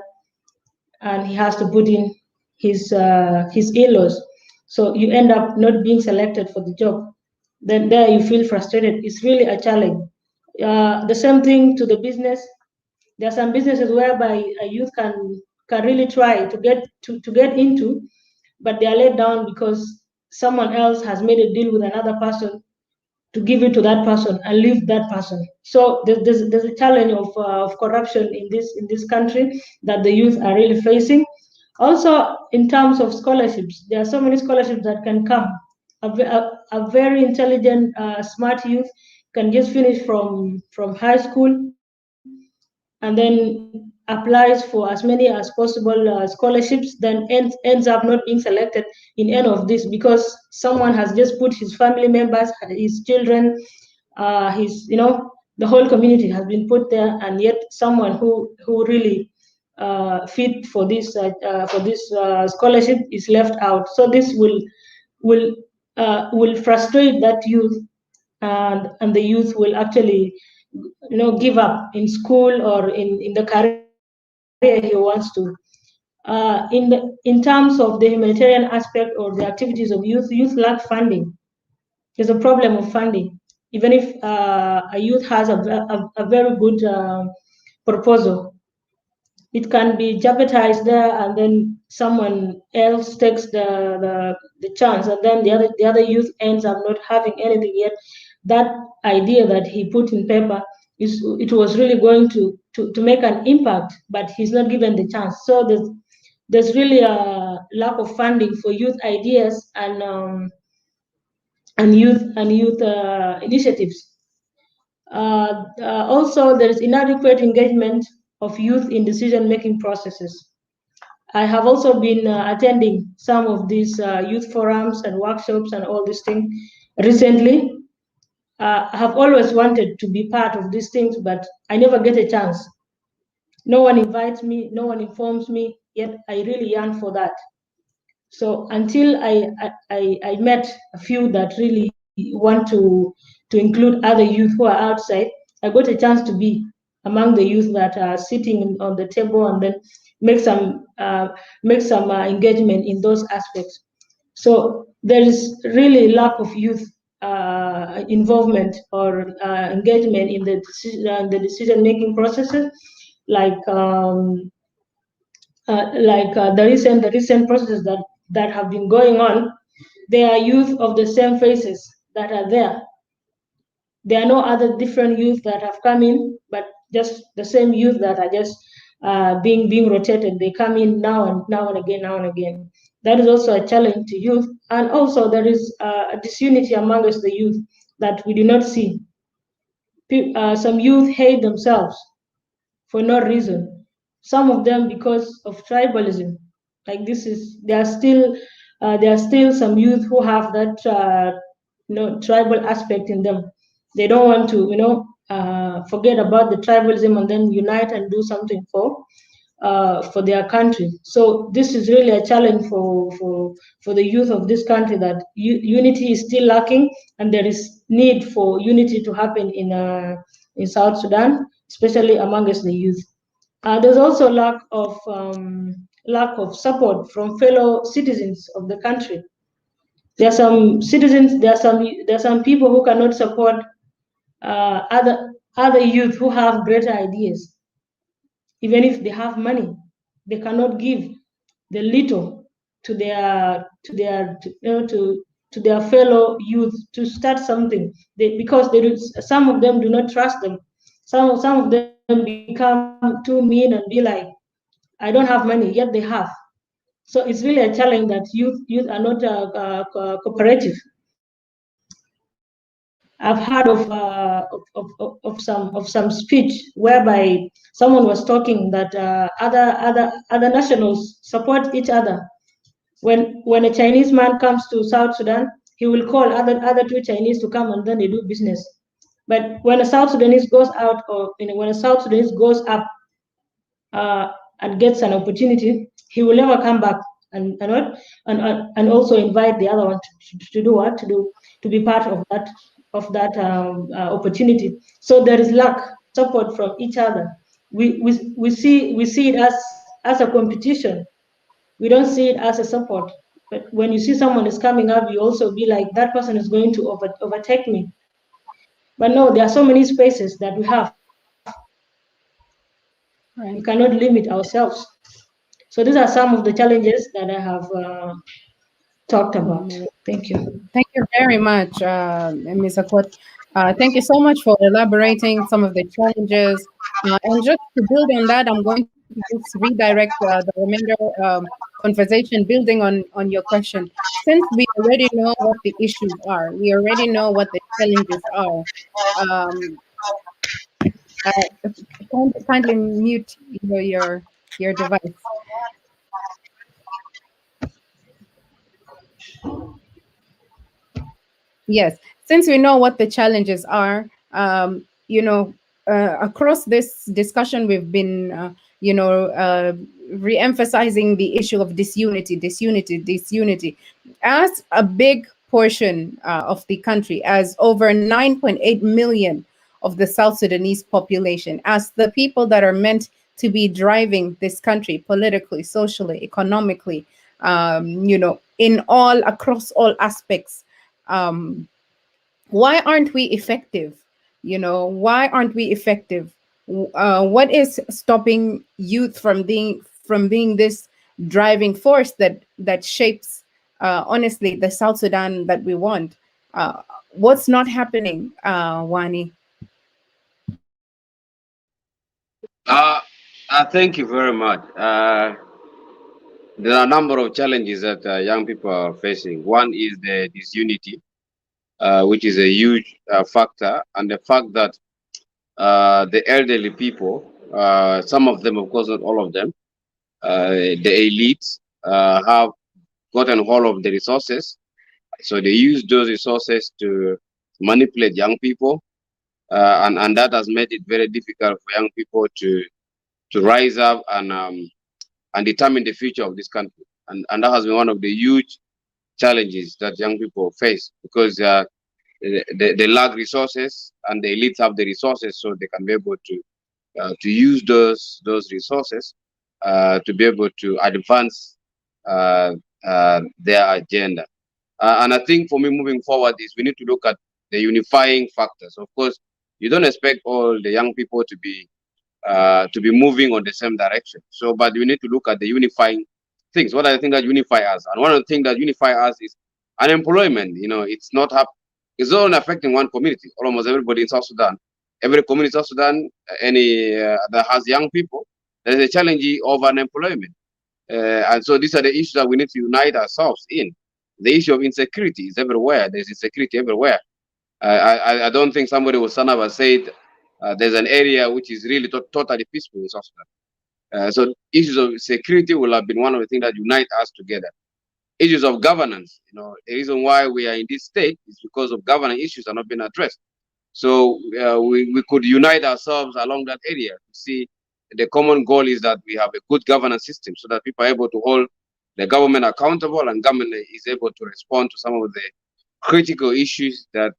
and he has to put in his in-laws. So you end up not being selected for the job. Then there you feel frustrated. It's really a challenge. The same thing to the business. There are some businesses whereby a youth can really try to get into, but they are let down because someone else has made a deal with another person to give it to that person and leave that person. So there's a challenge of corruption in this country that the youth are really facing. Also, in terms of scholarships, there are so many scholarships that can come. A very intelligent, smart youth can just finish from high school and then applies for as many as possible scholarships, then ends up not being selected in any of this because someone has just put his family members, his children, the whole community has been put there, and yet someone who really fit for this scholarship is left out. So this will frustrate that youth, and the youth will actually give up in school or in the career he wants to. In terms of the humanitarian aspect or the activities of youth lack funding. There's a problem of funding. Even if a youth has a very good proposal, it can be jeopardized there, and then someone else takes the chance, and then the other youth ends up not having anything yet. That idea that he put in paper it was really going to make an impact, but he's not given the chance. So there's really a lack of funding for youth ideas and youth initiatives. Also, there is inadequate engagement of youth in decision-making processes. I have also been attending some of these youth forums and workshops and all these things recently. I have always wanted to be part of these things, but I never get a chance. No one invites me, no one informs me, yet I really yearn for that. So until I met a few that really want to include other youth who are outside, I got a chance to be among the youth that are sitting on the table and then make some engagement in those aspects. So there is really lack of youth involvement or engagement in the decision-making processes, like the recent processes that have been going on. They are youth of the same faces that are there. There are no other different youth that have come in, but just the same youth that are just being rotated. They come in now and again. That is also a challenge to youth, and also there is a disunity among us, the youth, that we do not see. Some youth hate themselves for no reason. Some of them because of tribalism. Like there are still some youth who have that tribal aspect in them. They don't want to forget about the tribalism and then unite and do something for their country. So this is really a challenge for the youth of this country, that unity is still lacking, and there is need for unity to happen in South Sudan, especially amongst the youth. There's also lack of support from fellow citizens of the country. There are some citizens, there are some people who cannot support other youth who have greater ideas. Even if they have money, they cannot give the little to their fellow youth to start something. Because some of them do not trust them. Some of them become too mean and be like, I don't have money, yet they have. So it's really a challenge that youth are not cooperative. I've heard of some speech whereby someone was talking that other nationals support each other. When a Chinese man comes to South Sudan, he will call other two Chinese to come, and then they do business. But when a South Sudanese goes out, or when a South Sudanese goes up and gets an opportunity, he will never come back and also invite the other one to do what to be part of that opportunity. So there is lack support from each other. We see it as a competition. We don't see it as a support. But when you see someone is coming up, you also be like, that person is going to overtake me. But no, there are so many spaces that we have. Right. We cannot limit ourselves. So these are some of the challenges that I have talked about. Thank you. Thank you very much, Ms. Akot. Thank you so much for elaborating some of the challenges. And just to build on that, I'm going to just redirect the remainder conversation, building on your question. Since we already know what the issues are, we already know what the challenges are. Um, kindly mute your device. Yes, since we know what the challenges are, across this discussion, we've been, re-emphasizing the issue of disunity, as a big portion of the country, as over 9.8 million of the South Sudanese population, as the people that are meant to be driving this country politically, socially, economically, in all across all aspects. Why aren't we effective? Why aren't we effective? What is stopping youth from being this driving force that shapes, honestly, the South Sudan that we want? What's not happening, Wani? Thank you very much. There are a number of challenges that young people are facing. One is the disunity, which is a huge factor, and the fact that the elderly people, some of them, of course, not all of them, the elites have gotten hold of the resources. So they use those resources to manipulate young people, and that has made it very difficult for young people to rise up and determine the future of this country. And that has been one of the huge challenges that young people face, because they lack resources, and the elites have the resources, so they can be able to use those resources to be able to advance their agenda. And I think for me, moving forward, is we need to look at the unifying factors. Of course, you don't expect all the young people to be moving on the same direction. So, but we need to look at the unifying things. What are the things that unify us? And one of the things that unify us is unemployment. It's not only affecting one community. Almost everybody in South Sudan, every community in South Sudan, any that has young people, there is a challenge of unemployment. And so these are the issues that we need to unite ourselves in. The issue of insecurity is everywhere. There's insecurity everywhere. I don't think somebody will stand up and say there's an area which is really totally peaceful in South Sudan. So issues of security will have been one of the things that unite us together. Issues of governance, the reason why we are in this state is because of governance issues are not being addressed. So we could unite ourselves along that area to see the common goal is that we have a good governance system so that people are able to hold the government accountable and government is able to respond to some of the critical issues that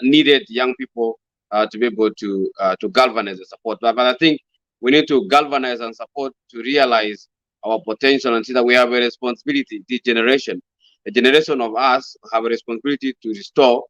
needed young people to be able to galvanize and support. But I think we need to galvanize and support to realize our potential and see that we have a responsibility. This generation, a generation of us, have a responsibility to restore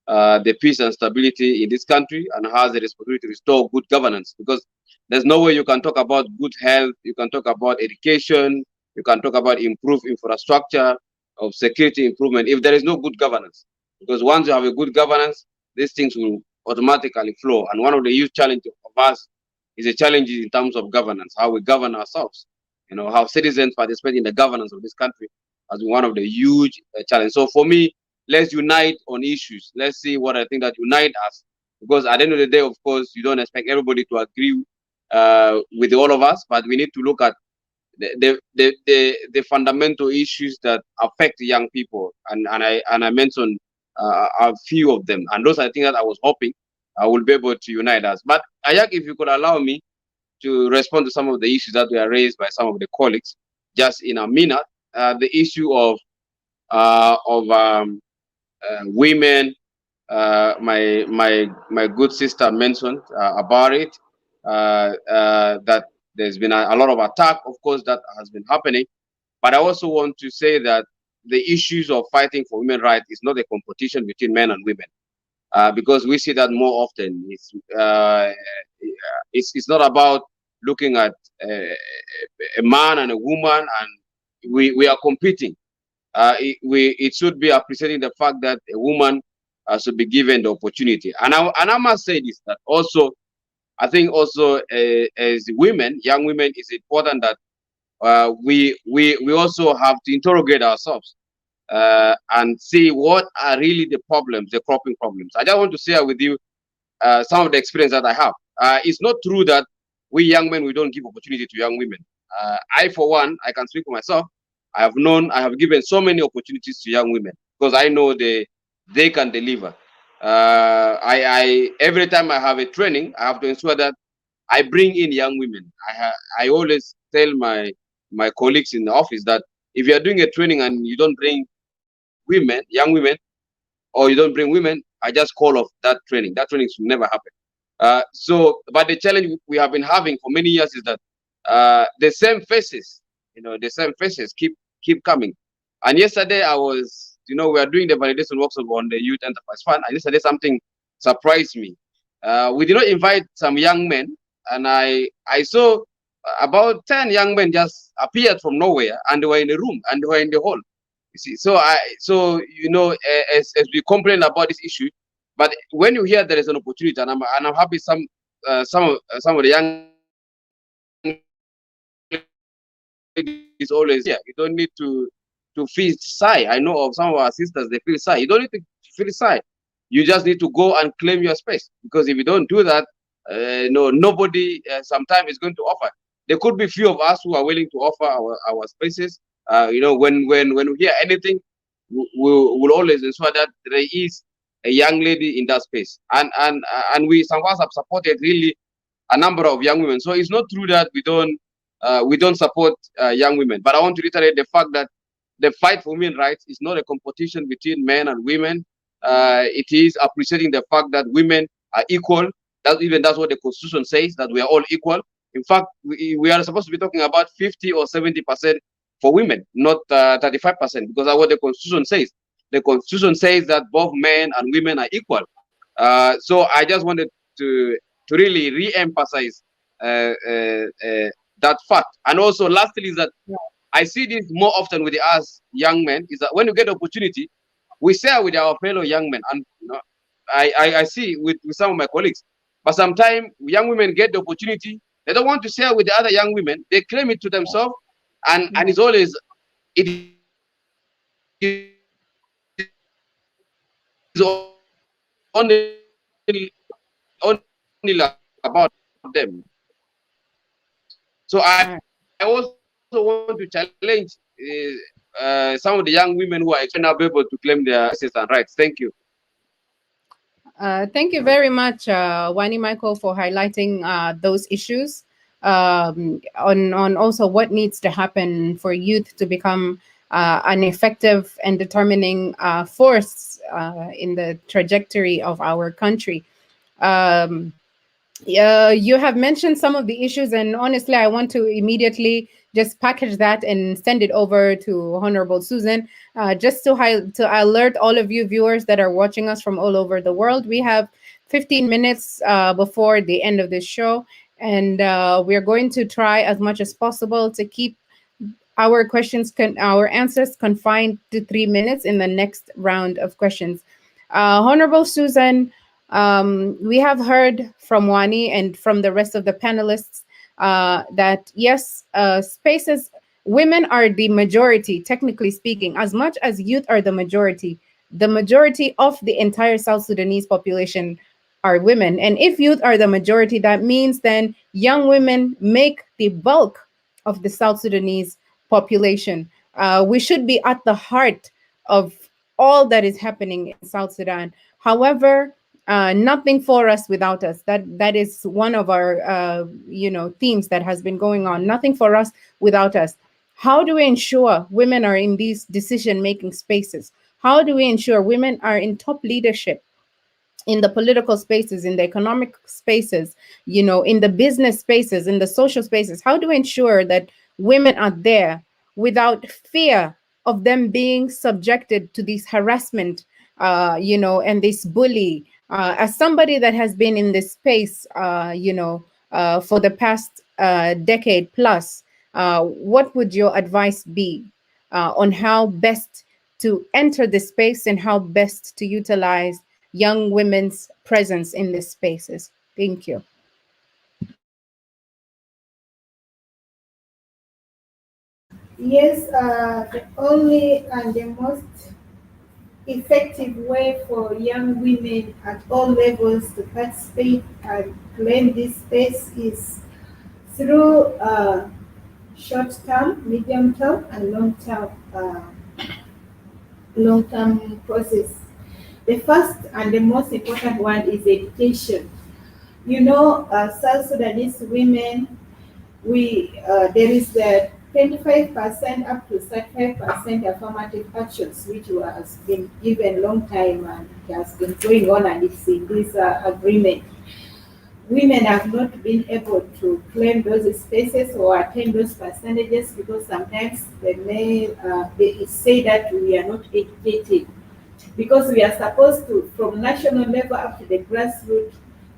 the peace and stability in this country and has a responsibility to restore good governance, because there's no way you can talk about good health, you can talk about education, you can talk about improved infrastructure of security improvement if there is no good governance. Because once you have a good governance, these things will automatically flow. And one of the huge challenges of us is a challenge in terms of governance, how we govern ourselves. How citizens participate in the governance of this country has been one of the huge challenges. So for me, let's unite on issues. Let's see what I think that unite us. Because at the end of the day, of course, you don't expect everybody to agree with all of us, but we need to look at the fundamental issues that affect young people, and I mentioned a few of them, and those are the things that I was hoping I will be able to unite us. But Ayak, if you could allow me to respond to some of the issues that were raised by some of the colleagues, just in a minute, the issue of women, my good sister mentioned about it, that there's been a lot of attack, of course, that has been happening. But I also want to say that the issues of fighting for women's rights is not a competition between men and women, because we see that more often. It's not about looking at a man and a woman and we are competing. It should be appreciating the fact that a woman should be given the opportunity. And I must say this, that also, I think also as women, young women, it's important that we also have to interrogate ourselves and see what are really the problems, the cropping problems. I just want to share with you some of the experience that I have. It's not true that we young men, we don't give opportunity to young women. I, for one, I can speak for myself. I have given so many opportunities to young women because I know they can deliver. Every time I have a training, I have to ensure that I bring in young women. I always tell my colleagues in the office that if you are doing a training and you don't bring women, young women, or you don't bring women, I just call off that training. That training should never happen. But the challenge we have been having for many years is that the same faces, the same faces keep coming. And yesterday I was, we are doing the validation workshop on the Youth Enterprise Fund, and yesterday something surprised me. We did not invite some young men, and I saw about 10 young men just appeared from nowhere, and they were in the room, and they were in the hall. You see, so as we complain about this issue, but when you hear there is an opportunity, and I'm happy some of the young is always here. You don't need to feel shy. I know of some of our sisters, they feel shy. You don't need to feel shy. You just need to go and claim your space, because if you don't do that, nobody sometimes is going to offer. There could be few of us who are willing to offer our spaces. When we hear anything, we'll always ensure that there is a young lady in that space. And some of us have supported really a number of young women. So it's not true that we don't support young women. But I want to reiterate the fact that the fight for women's rights is not a competition between men and women. It is appreciating the fact that women are equal. That's what the Constitution says, that we are all equal. In fact, we are supposed to be talking about 50 or 70% for women, not 35%, because that's what the Constitution says. The Constitution says that both men and women are equal. So I just wanted to really re-emphasize that fact. And also, lastly, is that I see this more often with us young men, is that when you get opportunity, we share with our fellow young men. And I see with some of my colleagues, but sometimes young women get the opportunity, they don't want to share with the other young women, they claim it to themselves, and it's always, it is only about them. So I also want to challenge some of the young women who are not able to claim their rights and rights. Thank you. Thank you very much, Wani Michael, for highlighting those issues on also what needs to happen for youth to become an effective and determining force in the trajectory of our country. Um, you have mentioned some of the issues, and honestly, I want to immediately just package that and send it over to Honorable Susan, just to alert all of you viewers that are watching us from all over the world. We have 15 minutes before the end of this show, and we're going to try as much as possible to keep our our answers confined to 3 minutes in the next round of questions. Honorable Susan, we have heard from Wani and from the rest of the panelists that yes, spaces, women are the majority, technically speaking, as much as youth are the majority of the entire South Sudanese population are women. And if youth are the majority, that means then young women make the bulk of the South Sudanese population. We should be at the heart of all that is happening in South Sudan. However, nothing for us without us. That is one of our themes that has been going on. Nothing for us without us. How do we ensure women are in these decision-making spaces? How do we ensure women are in top leadership, in the political spaces, in the economic spaces, in the business spaces, in the social spaces? How do we ensure that women are there without fear of them being subjected to this harassment, and this bully? As somebody that has been in this space, for the past decade plus, what would your advice be on how best to enter this space and how best to utilize young women's presence in these spaces? Thank you. Yes, the only and the most effective way for young women at all levels to participate and claim this space is through short-term, medium-term, and long-term process. The first and the most important one is education. South Sudanese women, there is the 25% up to 35% affirmative actions, which has been given long time and it has been going on, and it's in this agreement. Women have not been able to claim those spaces or attain those percentages because sometimes they say that we are not educated. Because we are supposed to, from national level up to the grassroots,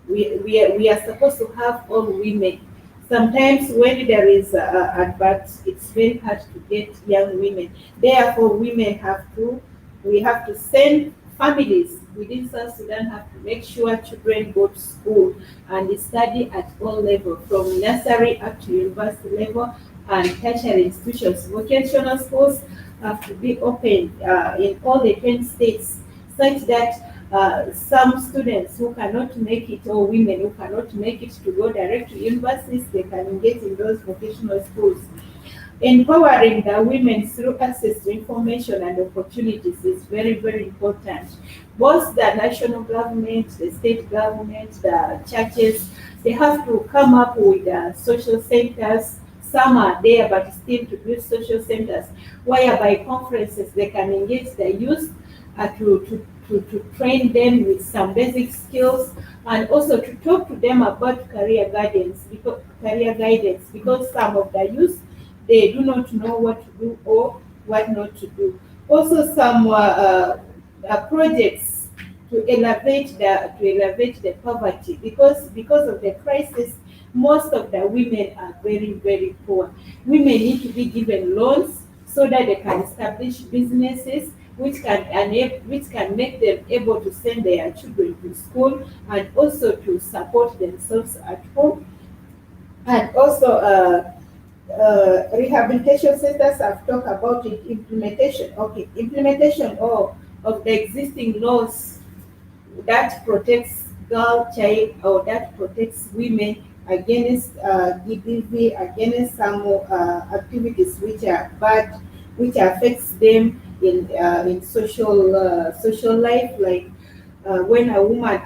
we are supposed to have all women. Sometimes when there is adverts, it's very hard to get young women. Therefore, we have to send families within South Sudan have to make sure children go to school and study at all levels, from nursery up to university level, and tertiary institutions. Vocational schools have to be open in all the 10 states, such that some students who cannot make it, or women who cannot make it to go direct to universities, they can engage in those vocational schools. Empowering the women through access to information and opportunities is very, very important. Both the national government, the state government, the churches, they have to come up with social centers. Some are there, but still to build social centers, whereby conferences they can engage the youth to to train them with some basic skills, and also to talk to them about career guidance, because some of the youth, they do not know what to do or what not to do. Also, some projects to elevate the poverty, because of the crisis, most of the women are very poor. Women need to be given loans so that they can establish businesses which can make them able to send their children to school, and also to support themselves at home. And also, rehabilitation centers, I've talked about it. Implementation of the existing laws that protects girl child, or that protects women against DPV, against some activities which are bad, which affects them in social life, like when a woman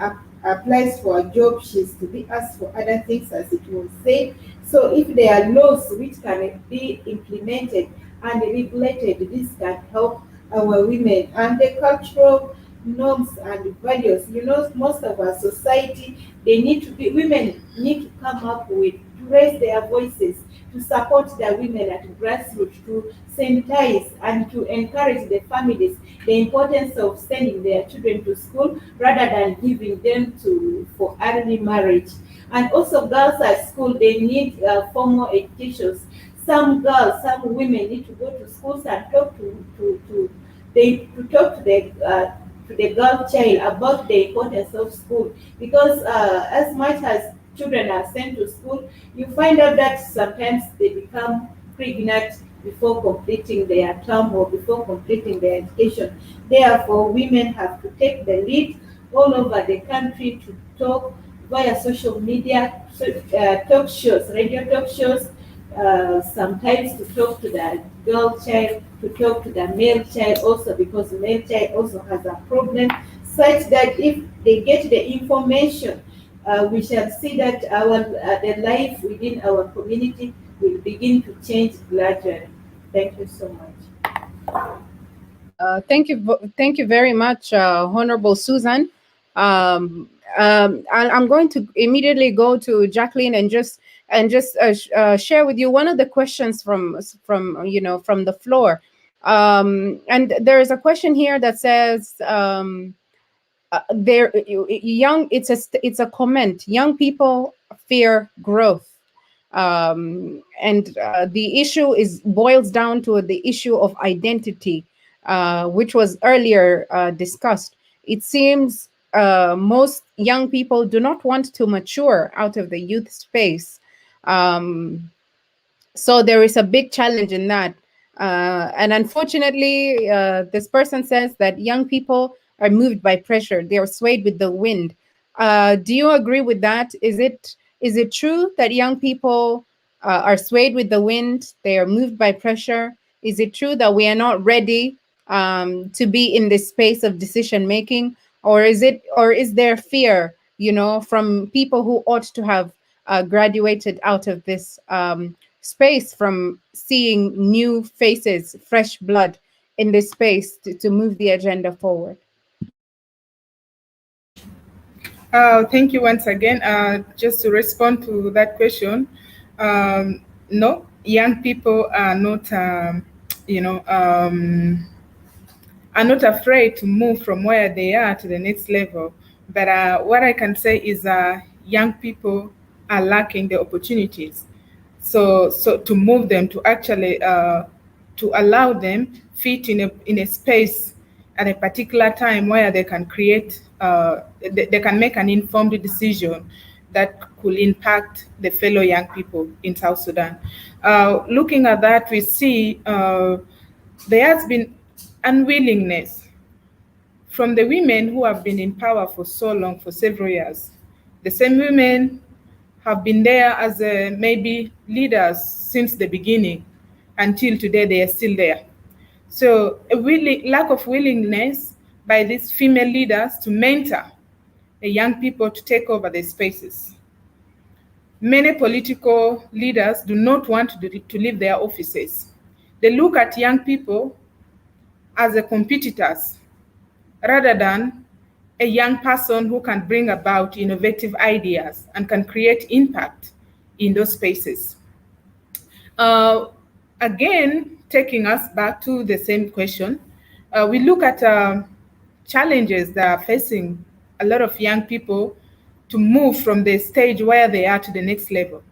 applies for a job, she's to be asked for other things, as it was said. So if there are laws which can be implemented and regulated, this can help our women. And the cultural norms and values, most of our society, women need to come up with, to raise their voices, to support the women at grassroots, to sensitize and to encourage the families the importance of sending their children to school rather than giving them for early marriage. And also, girls at school, they need formal educations. Some girls, some women need to go to schools and talk to the girl child about the importance of school, because as much as children are sent to school, you find out that sometimes they become pregnant before completing their term or before completing their education. Therefore, women have to take the lead all over the country to talk via social media, talk shows, radio talk shows, sometimes to talk to the girl child, to talk to the male child also, because the male child also has a problem, such that if they get the information, we shall see that the life within our community will begin to change gradually. Thank you so much. Thank you very much, Honorable Susan. I'm going to immediately go to Jacqueline and just share with you one of the questions from the floor. And there is a question here that says, it's a comment. Young people fear growth. And the issue boils down to the issue of identity, which was earlier discussed. It seems most young people do not want to mature out of the youth space. So there is a big challenge in that. And unfortunately, this person says that young people are moved by pressure. They are swayed with the wind. Do you agree with that? Is it true that young people are swayed with the wind? They are moved by pressure? Is it true that we are not ready to be in this space of decision making? Or is there fear, from people who ought to have graduated out of this space, from seeing new faces, fresh blood in this space to move the agenda forward? Thank you once again. Just to respond to that question, no, young people are not, are not afraid to move from where they are to the next level. But what I can say is young people are lacking the opportunities. So to move them, to actually to allow them fit in a space at a particular time where they can create, they can make an informed decision that could impact the fellow young people in South Sudan. Looking at that, we see there has been unwillingness from the women who have been in power for so long, for several years. The same women have been there as maybe leaders since the beginning. Until today, they are still there. So a lack of willingness by these female leaders to mentor the young people to take over their spaces. Many political leaders do not want to leave their offices. They look at young people as competitors. rather than a young person who can bring about innovative ideas and can create impact in those spaces. Uh, Again, taking us back to the same question, we look at challenges that are facing a lot of young people to move from the stage where they are to the next level.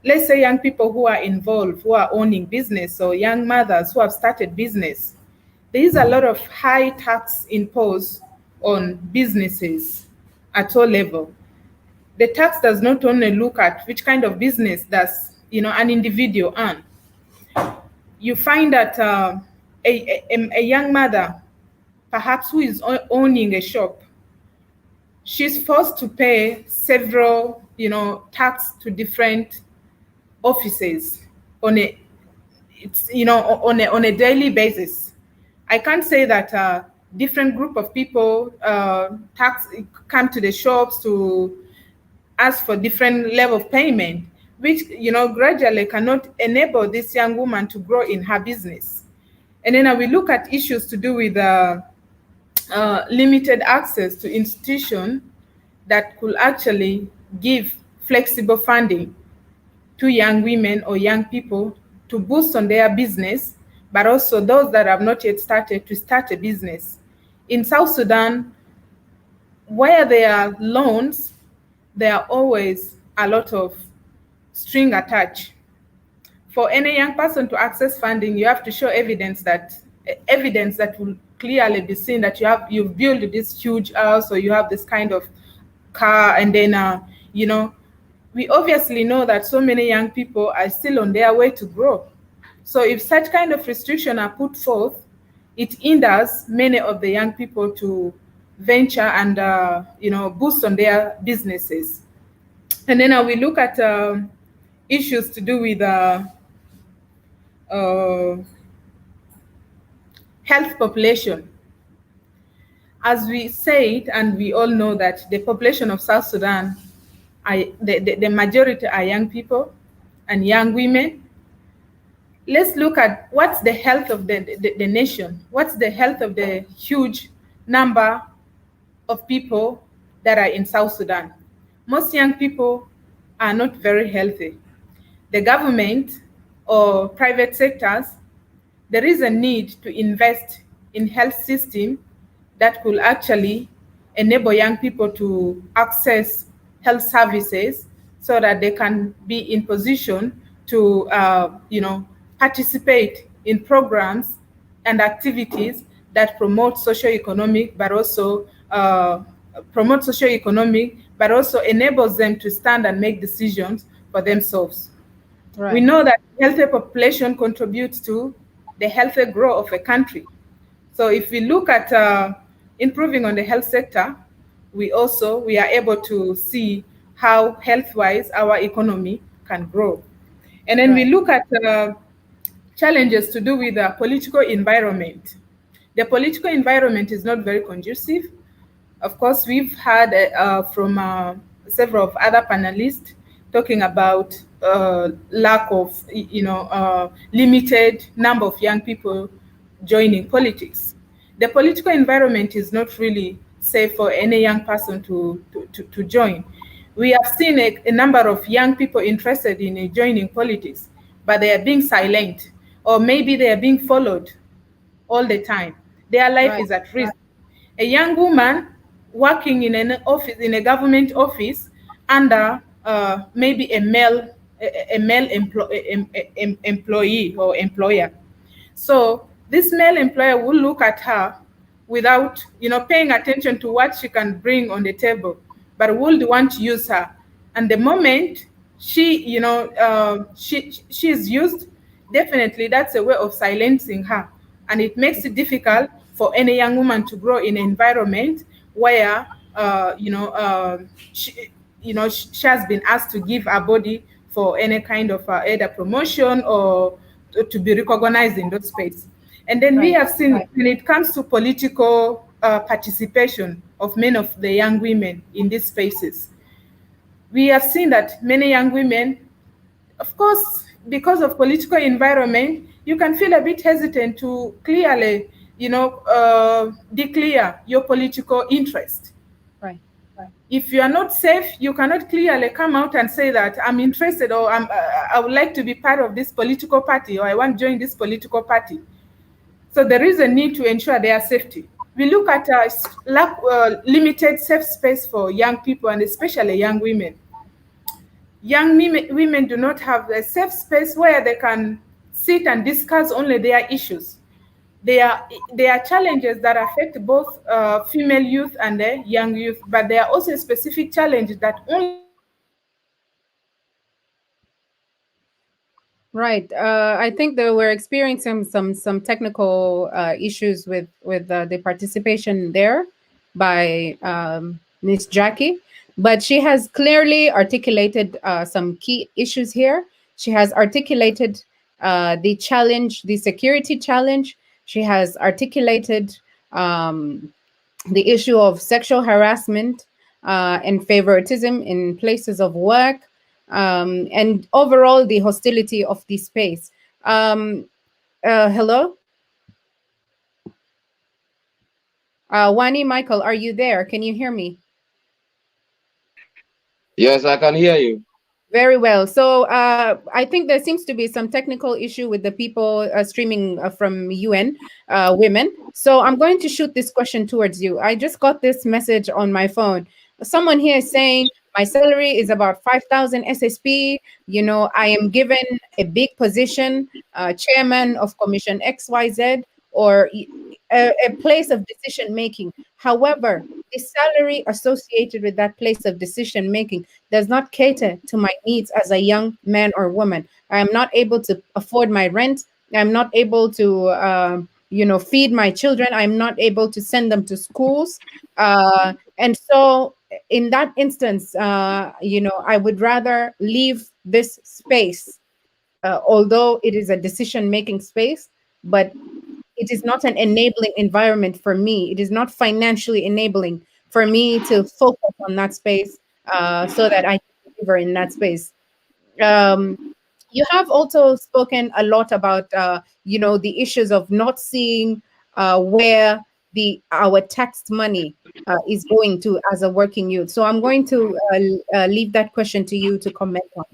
Let's say young people who are involved, who are owning business, or young mothers who have started business. There is a lot of high tax imposed on businesses at all level. The tax does not only look at which kind of business does an individual earn. You find that a young mother, perhaps who is owning a shop, she's forced to pay several, tax to different offices on a, on a daily basis. I can't say that different group of people tax come to the shops to ask for different level of payment, which gradually cannot enable this young woman to grow in her business. And then we look at issues to do with limited access to institutions that could actually give flexible funding to young women or young people to boost on their business, but also those that have not yet started to start a business. In South Sudan, where there are loans, there are always a lot of string attached. For any young person to access funding, you have to show evidence that will clearly be seen that you've built this huge house or you have this kind of car, and then we obviously know that so many young people are still on their way to grow. So if such kind of restriction are put forth, it hinders many of the young people to venture and boost on their businesses. And then we look at issues to do with health population. As we said, and we all know that the population of South Sudan, the majority are young people and young women. Let's look at what's the health of the nation. What's the health of the huge number of people that are in South Sudan? Most young people are not very healthy. The government or private sectors, there is a need to invest in health system that could actually enable young people to access health services so that they can be in position to participate in programs and activities that promote socioeconomic, but also enables them to stand and make decisions for themselves. Right. We know that healthy population contributes to the healthy growth of a country. So if we look at improving on the health sector, we are able to see how health-wise our economy can grow. And then we look at challenges to do with the political environment. The political environment is not very conducive. Of course, we've heard from several of other panelists talking about lack of, limited number of young people joining politics. The political environment is not really safe for any young person to join. We have seen a number of young people interested in joining politics, but they are being silent, or maybe they are being followed all the time. Their life is at risk. A young woman working in an office, in a government office, under maybe a male employee or employer. So this male employer will look at her without paying attention to what she can bring on the table, but will want to use her. And the moment she is used, definitely that's a way of silencing her, and it makes it difficult for any young woman to grow in an environment where she has been asked to give her body for any kind of either promotion or to be recognized in those space. And then we have seen when it comes to political participation of many of the young women in these spaces, we have seen that many young women, of course, because of political environment, you can feel a bit hesitant to clearly declare your political interest. Right. If you are not safe, you cannot clearly come out and say that I'm interested, or I would like to be part of this political party, or I want to join this political party. So there is a need to ensure their safety. We look at limited safe space for young people, and especially young women. Young women do not have a safe space where they can sit and discuss only their issues. There are challenges that affect both female youth and the young youth, but there are also specific challenges that only Right. I think that we're experiencing some technical issues with the participation there by Miss Jackie, but she has clearly articulated some key issues here. She has articulated the challenge, the security challenge. She has articulated the issue of sexual harassment and favoritism in places of work, and overall the hostility of the space. Hello? Wani, Michael, are you there? Can you hear me? Yes, I can hear you. Very well. So I think there seems to be some technical issue with the people streaming from UN Women. So I'm going to shoot this question towards you. I just got this message on my phone. Someone here is saying, my salary is about 5,000 SSP. You know, I am given a big position, chairman of Commission XYZ, or a place of decision making. However, the salary associated with that place of decision making does not cater to my needs as a young man or woman. I am not able to afford my rent. I'm not able to, feed my children. I'm not able to send them to schools. And so, in that instance, I would rather leave this space, although it is a decision making space, but it is not an enabling environment for me. It is not financially enabling for me to focus on that space, so that I can deliver in that space. Um, you have also spoken a lot about, the issues of not seeing where our taxed money is going to as a working youth. So I'm going to leave that question to you to comment on.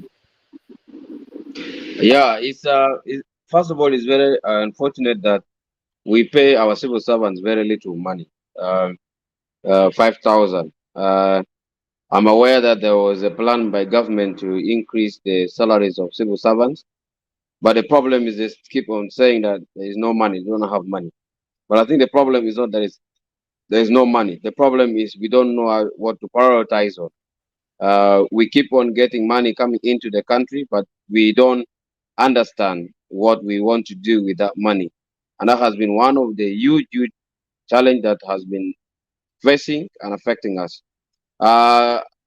Yeah, first of all, it's very unfortunate that we pay our civil servants very little money, 5,000. I'm aware that there was a plan by government to increase the salaries of civil servants, but the problem is they keep on saying that there is no money, they don't have money. But I think the problem is not that there is no money. The problem is we don't know what to prioritize on. We keep on getting money coming into the country, but we don't understand what we want to do with that money. And that has been one of the huge challenge that has been facing and affecting us.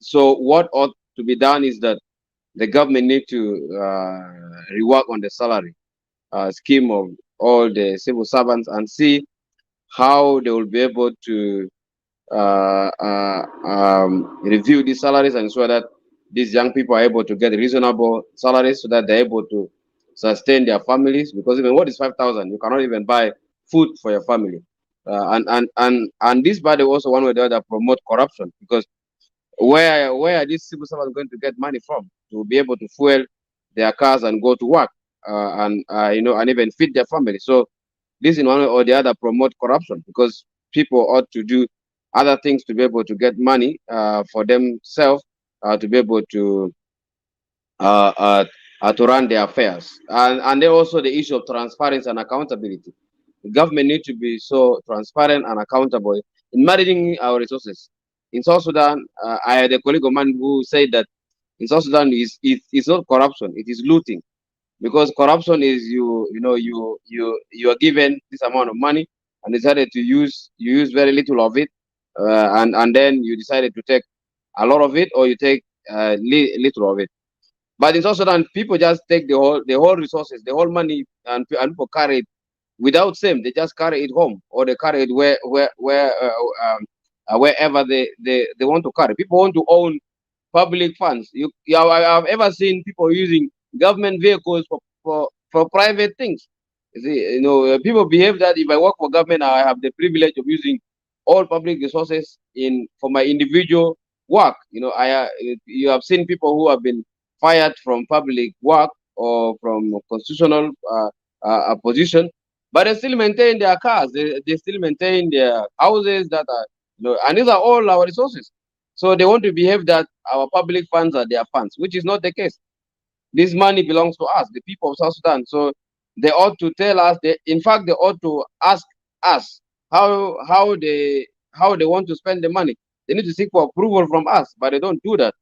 So what ought to be done is that the government need to rework on the salary scheme of all the civil servants and see how they will be able to review these salaries and ensure that these young people are able to get reasonable salaries so that they're able to sustain their families. Because even what is 5,000, you cannot even buy food for your family. And this, by the way, also one way or the other promote corruption, because where are these civil servants going to get money from to be able to fuel their cars and go to work and even feed their family? So this in one way or the other promote corruption, because people ought to do other things to be able to get money for themselves, to be able to run their affairs. And then also the issue of transparency and accountability. The government need to be so transparent and accountable in managing our resources. In South Sudan, I had a colleague of mine who said that in South Sudan it's not corruption, it is looting. Because corruption is you are given this amount of money and decided to use very little of it, and then you decided to take a lot of it, or you take little of it. But in South Sudan, people just take the whole resources, the whole money, and people carry it without same. They just carry it home, or they carry it wherever they want to carry. People want to own public funds. I have ever seen people using government vehicles for private things. You see, people behave that if I work for government, I have the privilege of using all public resources for my individual work. You have seen people who have been fired from public work or from constitutional position, but they still maintain their cars. They still maintain their houses that are, and these are all our resources. So they want to behave that our public funds are their funds, which is not the case. This money belongs to us, the people of South Sudan. So they ought to tell us. In fact, they ought to ask us how they want to spend the money. They need to seek for approval from us, but they don't do that.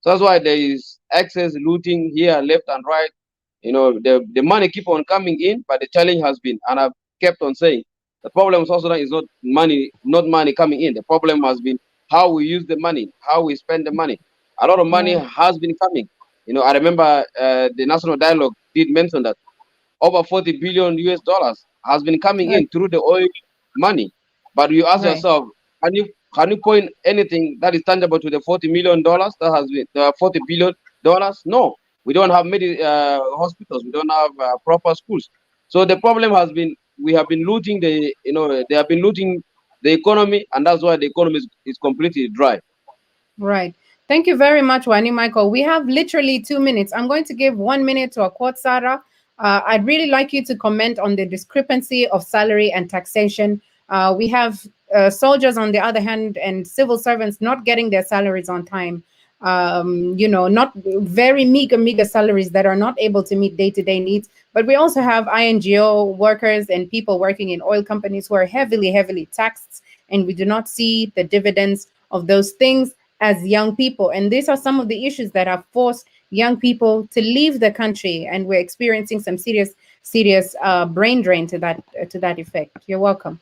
So that's why there is excess looting here, left and right. The money keep on coming in, but the challenge has been, and I've kept on saying, the problem in South Sudan is not money coming in. The problem has been how we use the money, how we spend the money. A lot of money has been coming. I remember the National Dialogue did mention that over 40 billion US dollars has been coming in through the oil money. But you ask yourself, can you point anything that is tangible to the $40 million that has been $40 billion? No, we don't have many hospitals, we don't have proper schools. So the problem has been we have been looting they have been looting the economy, and that's why the economy is completely dry. Right. Thank you very much, Wani Michael. We have literally 2 minutes. I'm going to give 1 minute to Akot Sarah. I'd really like you to comment on the discrepancy of salary and taxation. We have soldiers, on the other hand, and civil servants not getting their salaries on time. Not very meager salaries that are not able to meet day-to-day needs. But we also have INGO workers and people working in oil companies who are heavily taxed, and we do not see the dividends of those things as young people. And these are some of the issues that have forced young people to leave the country, and we're experiencing some serious brain drain to that effect. You're welcome.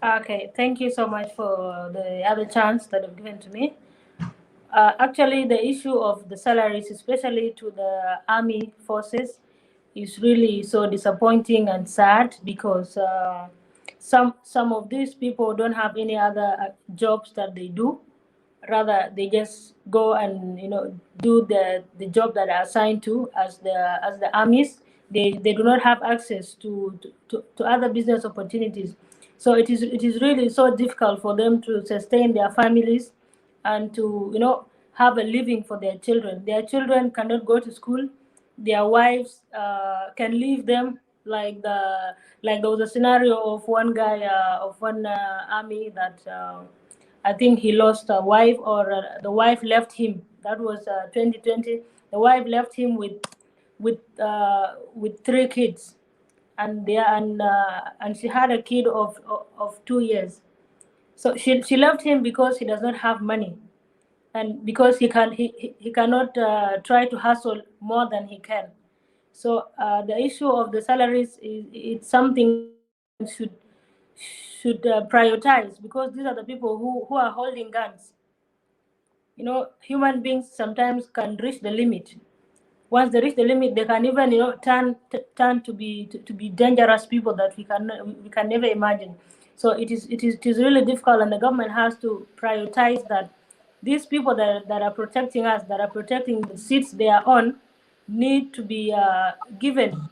Okay, thank you so much for the other chance that you've given to me. Actually, the issue of the salaries, especially to the army forces, is really so disappointing and sad, because some of these people don't have any other jobs that they do. Rather, they just go and do the job that are assigned to as the armies. They do not have access to other business opportunities. So it is really so difficult for them to sustain their families and to have a living for their children. Their children cannot go to school. Their wives can leave them. Like there was a scenario of one guy of one army that I think he lost a wife, or the wife left him. That was 2020. The wife left him with 3 kids, and she had a kid of 2 years. So she left him because he does not have money, and because he cannot try to hustle more than he can. So the issue of the salaries is it's something that the government should prioritize, because these are the people who are holding guns. Human beings sometimes can reach the limit. Once they reach the limit, they can even turn to be dangerous people that we can never imagine. So it is really difficult, and the government has to prioritize that these people that are protecting us, that are protecting the seats they are on, need to be given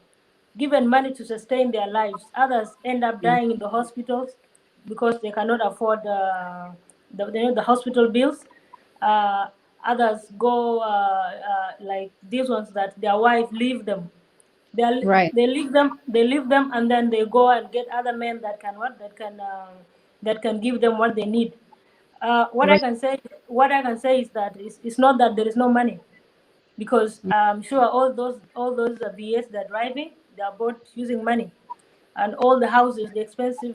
money to sustain their lives. Others end up dying in the hospitals because they cannot afford the hospital bills. Others go like these ones that their wife leave them. They leave them, and then they go and get other men that can give them what they need. What I can say is that it's not that there is no money, because I'm sure all those VAs they're driving, they are both using money, and all the houses, the expensive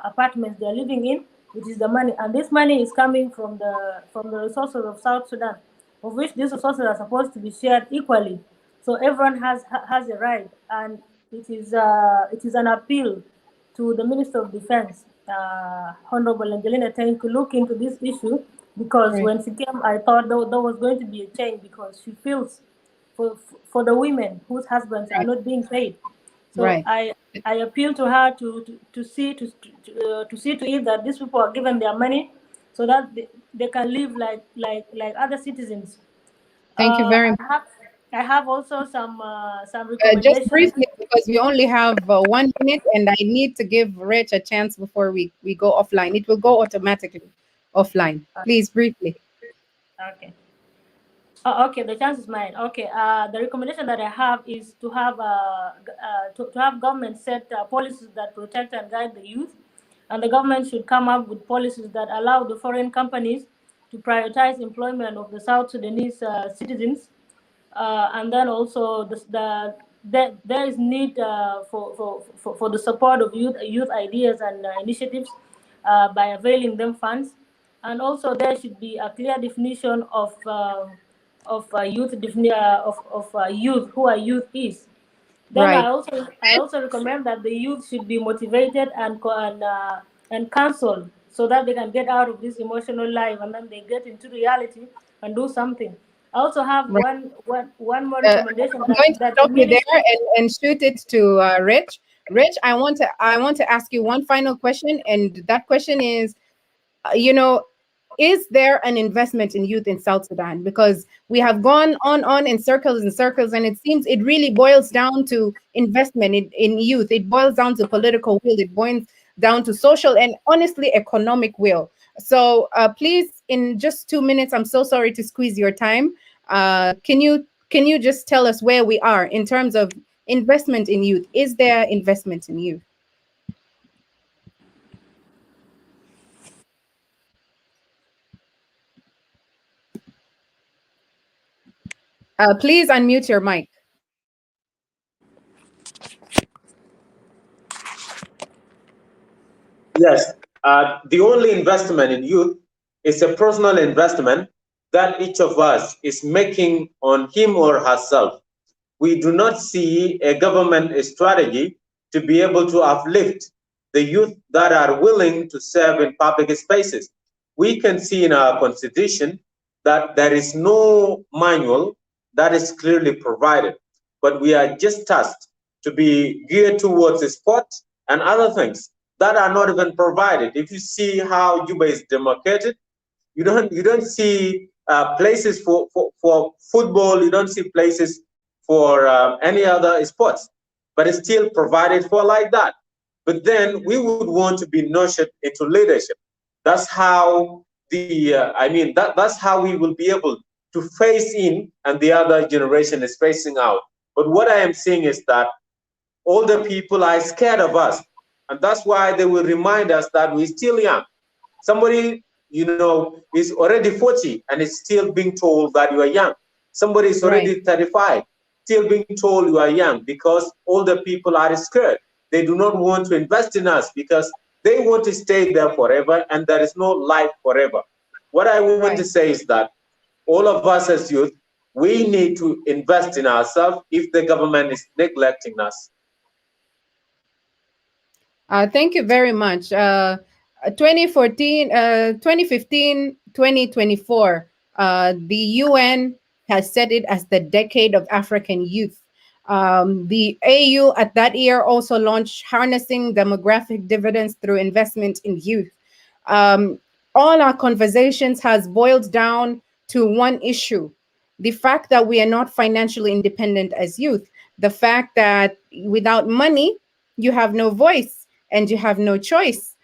apartments they're living in, which is the money, and this money is coming from the resources of South Sudan, of which these resources are supposed to be shared equally. So everyone has a right, and it is an appeal to the Minister of Defense, Honorable Angelina Tang, to look into this issue, because when she came, I thought there was going to be a change, because she feels for the women whose husbands are not being paid. So I appeal to her to see to it that these people are given their money, so that they can live like other citizens. Thank you very much. I have also some Just recommendations. briefly, because we only have 1 minute, and I need to give Rich a chance before we go offline. It will go automatically offline. Please, briefly. Okay. Oh, okay, the chance is mine. Okay, the recommendation that I have is to have to have government set policies that protect and guide the youth, and the government should come up with policies that allow the foreign companies to prioritize employment of the South Sudanese citizens, and then also there is need for the support of youth ideas and initiatives by availing them funds, and also there should be a clear definition of youth, who a youth is. Then Right. I also recommend that the youth should be motivated and counseled so that they can get out of this emotional life and then they get into reality and do something. I also have Right. one more Uh, recommendation I'm going to that the stop you there ministry. and shoot it to Rich. Rich, I want to ask you one final question, and that question is, you know, is there an investment in youth in South Sudan? Because we have gone on in circles and circles, and it seems it really boils down to investment in youth. It boils down to political will. It boils down to social and honestly economic will. So please, in just 2 minutes, I'm so sorry to squeeze your time. Can you just tell us where we are in terms of investment in youth? Is there investment in youth? Please unmute your mic. Yes, the only investment in youth is a personal investment that each of us is making on him or herself. We do not see a government strategy to be able to uplift the youth that are willing to serve in public spaces. We can see in our constitution that there is no manual that is clearly provided, but we are just tasked to be geared towards sport and other things that are not even provided. If you see how Juba is demarcated, you don't see places for football. You don't see places for any other sports, but it's still provided for like that. But then we would want to be nurtured into leadership. That's how that's how we will be able to face in, and the other generation is facing out. But what I am seeing is that older people are scared of us, and that's why they will remind us that we're still young. Somebody, is already 40 and is still being told that you are young. Somebody is Right. already 35, still being told you are young, because older people are scared. They do not want to invest in us because they want to stay there forever, and there is no life forever. What I want to Right. say is that all of us as youth, we need to invest in ourselves if the government is neglecting us. Thank you very much. 2014, 2015, 2024, the UN has set it as the decade of African youth. The AU at that year also launched Harnessing Demographic Dividends Through Investment in Youth. Um, all our conversations has boiled down to one issue: the fact that we are not financially independent as youth, the fact that without money you have no voice and you have no choice.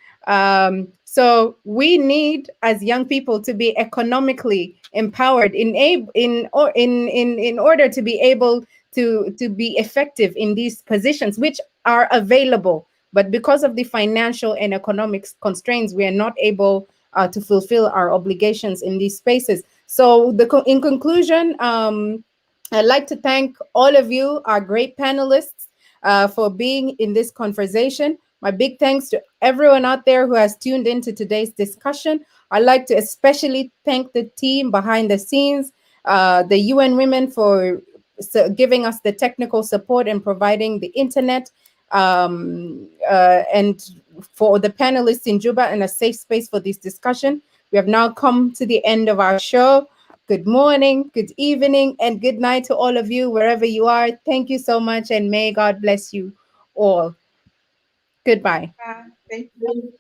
So we need, as young people, to be economically empowered in order to be able to be effective in these positions, which are available. But because of the financial and economic constraints, we are not able to fulfill our obligations in these spaces. So, in conclusion, I'd like to thank all of you, our great panelists, for being in this conversation. My big thanks to everyone out there who has tuned into today's discussion. I'd like to especially thank the team behind the scenes, the UN Women, for giving us the technical support and providing the internet, and for the panelists in Juba and a safe space for this discussion. We have now come to the end of our show. Good morning, good evening, and good night to all of you, wherever you are. Thank you so much, and may God bless you all. Goodbye. Thank you.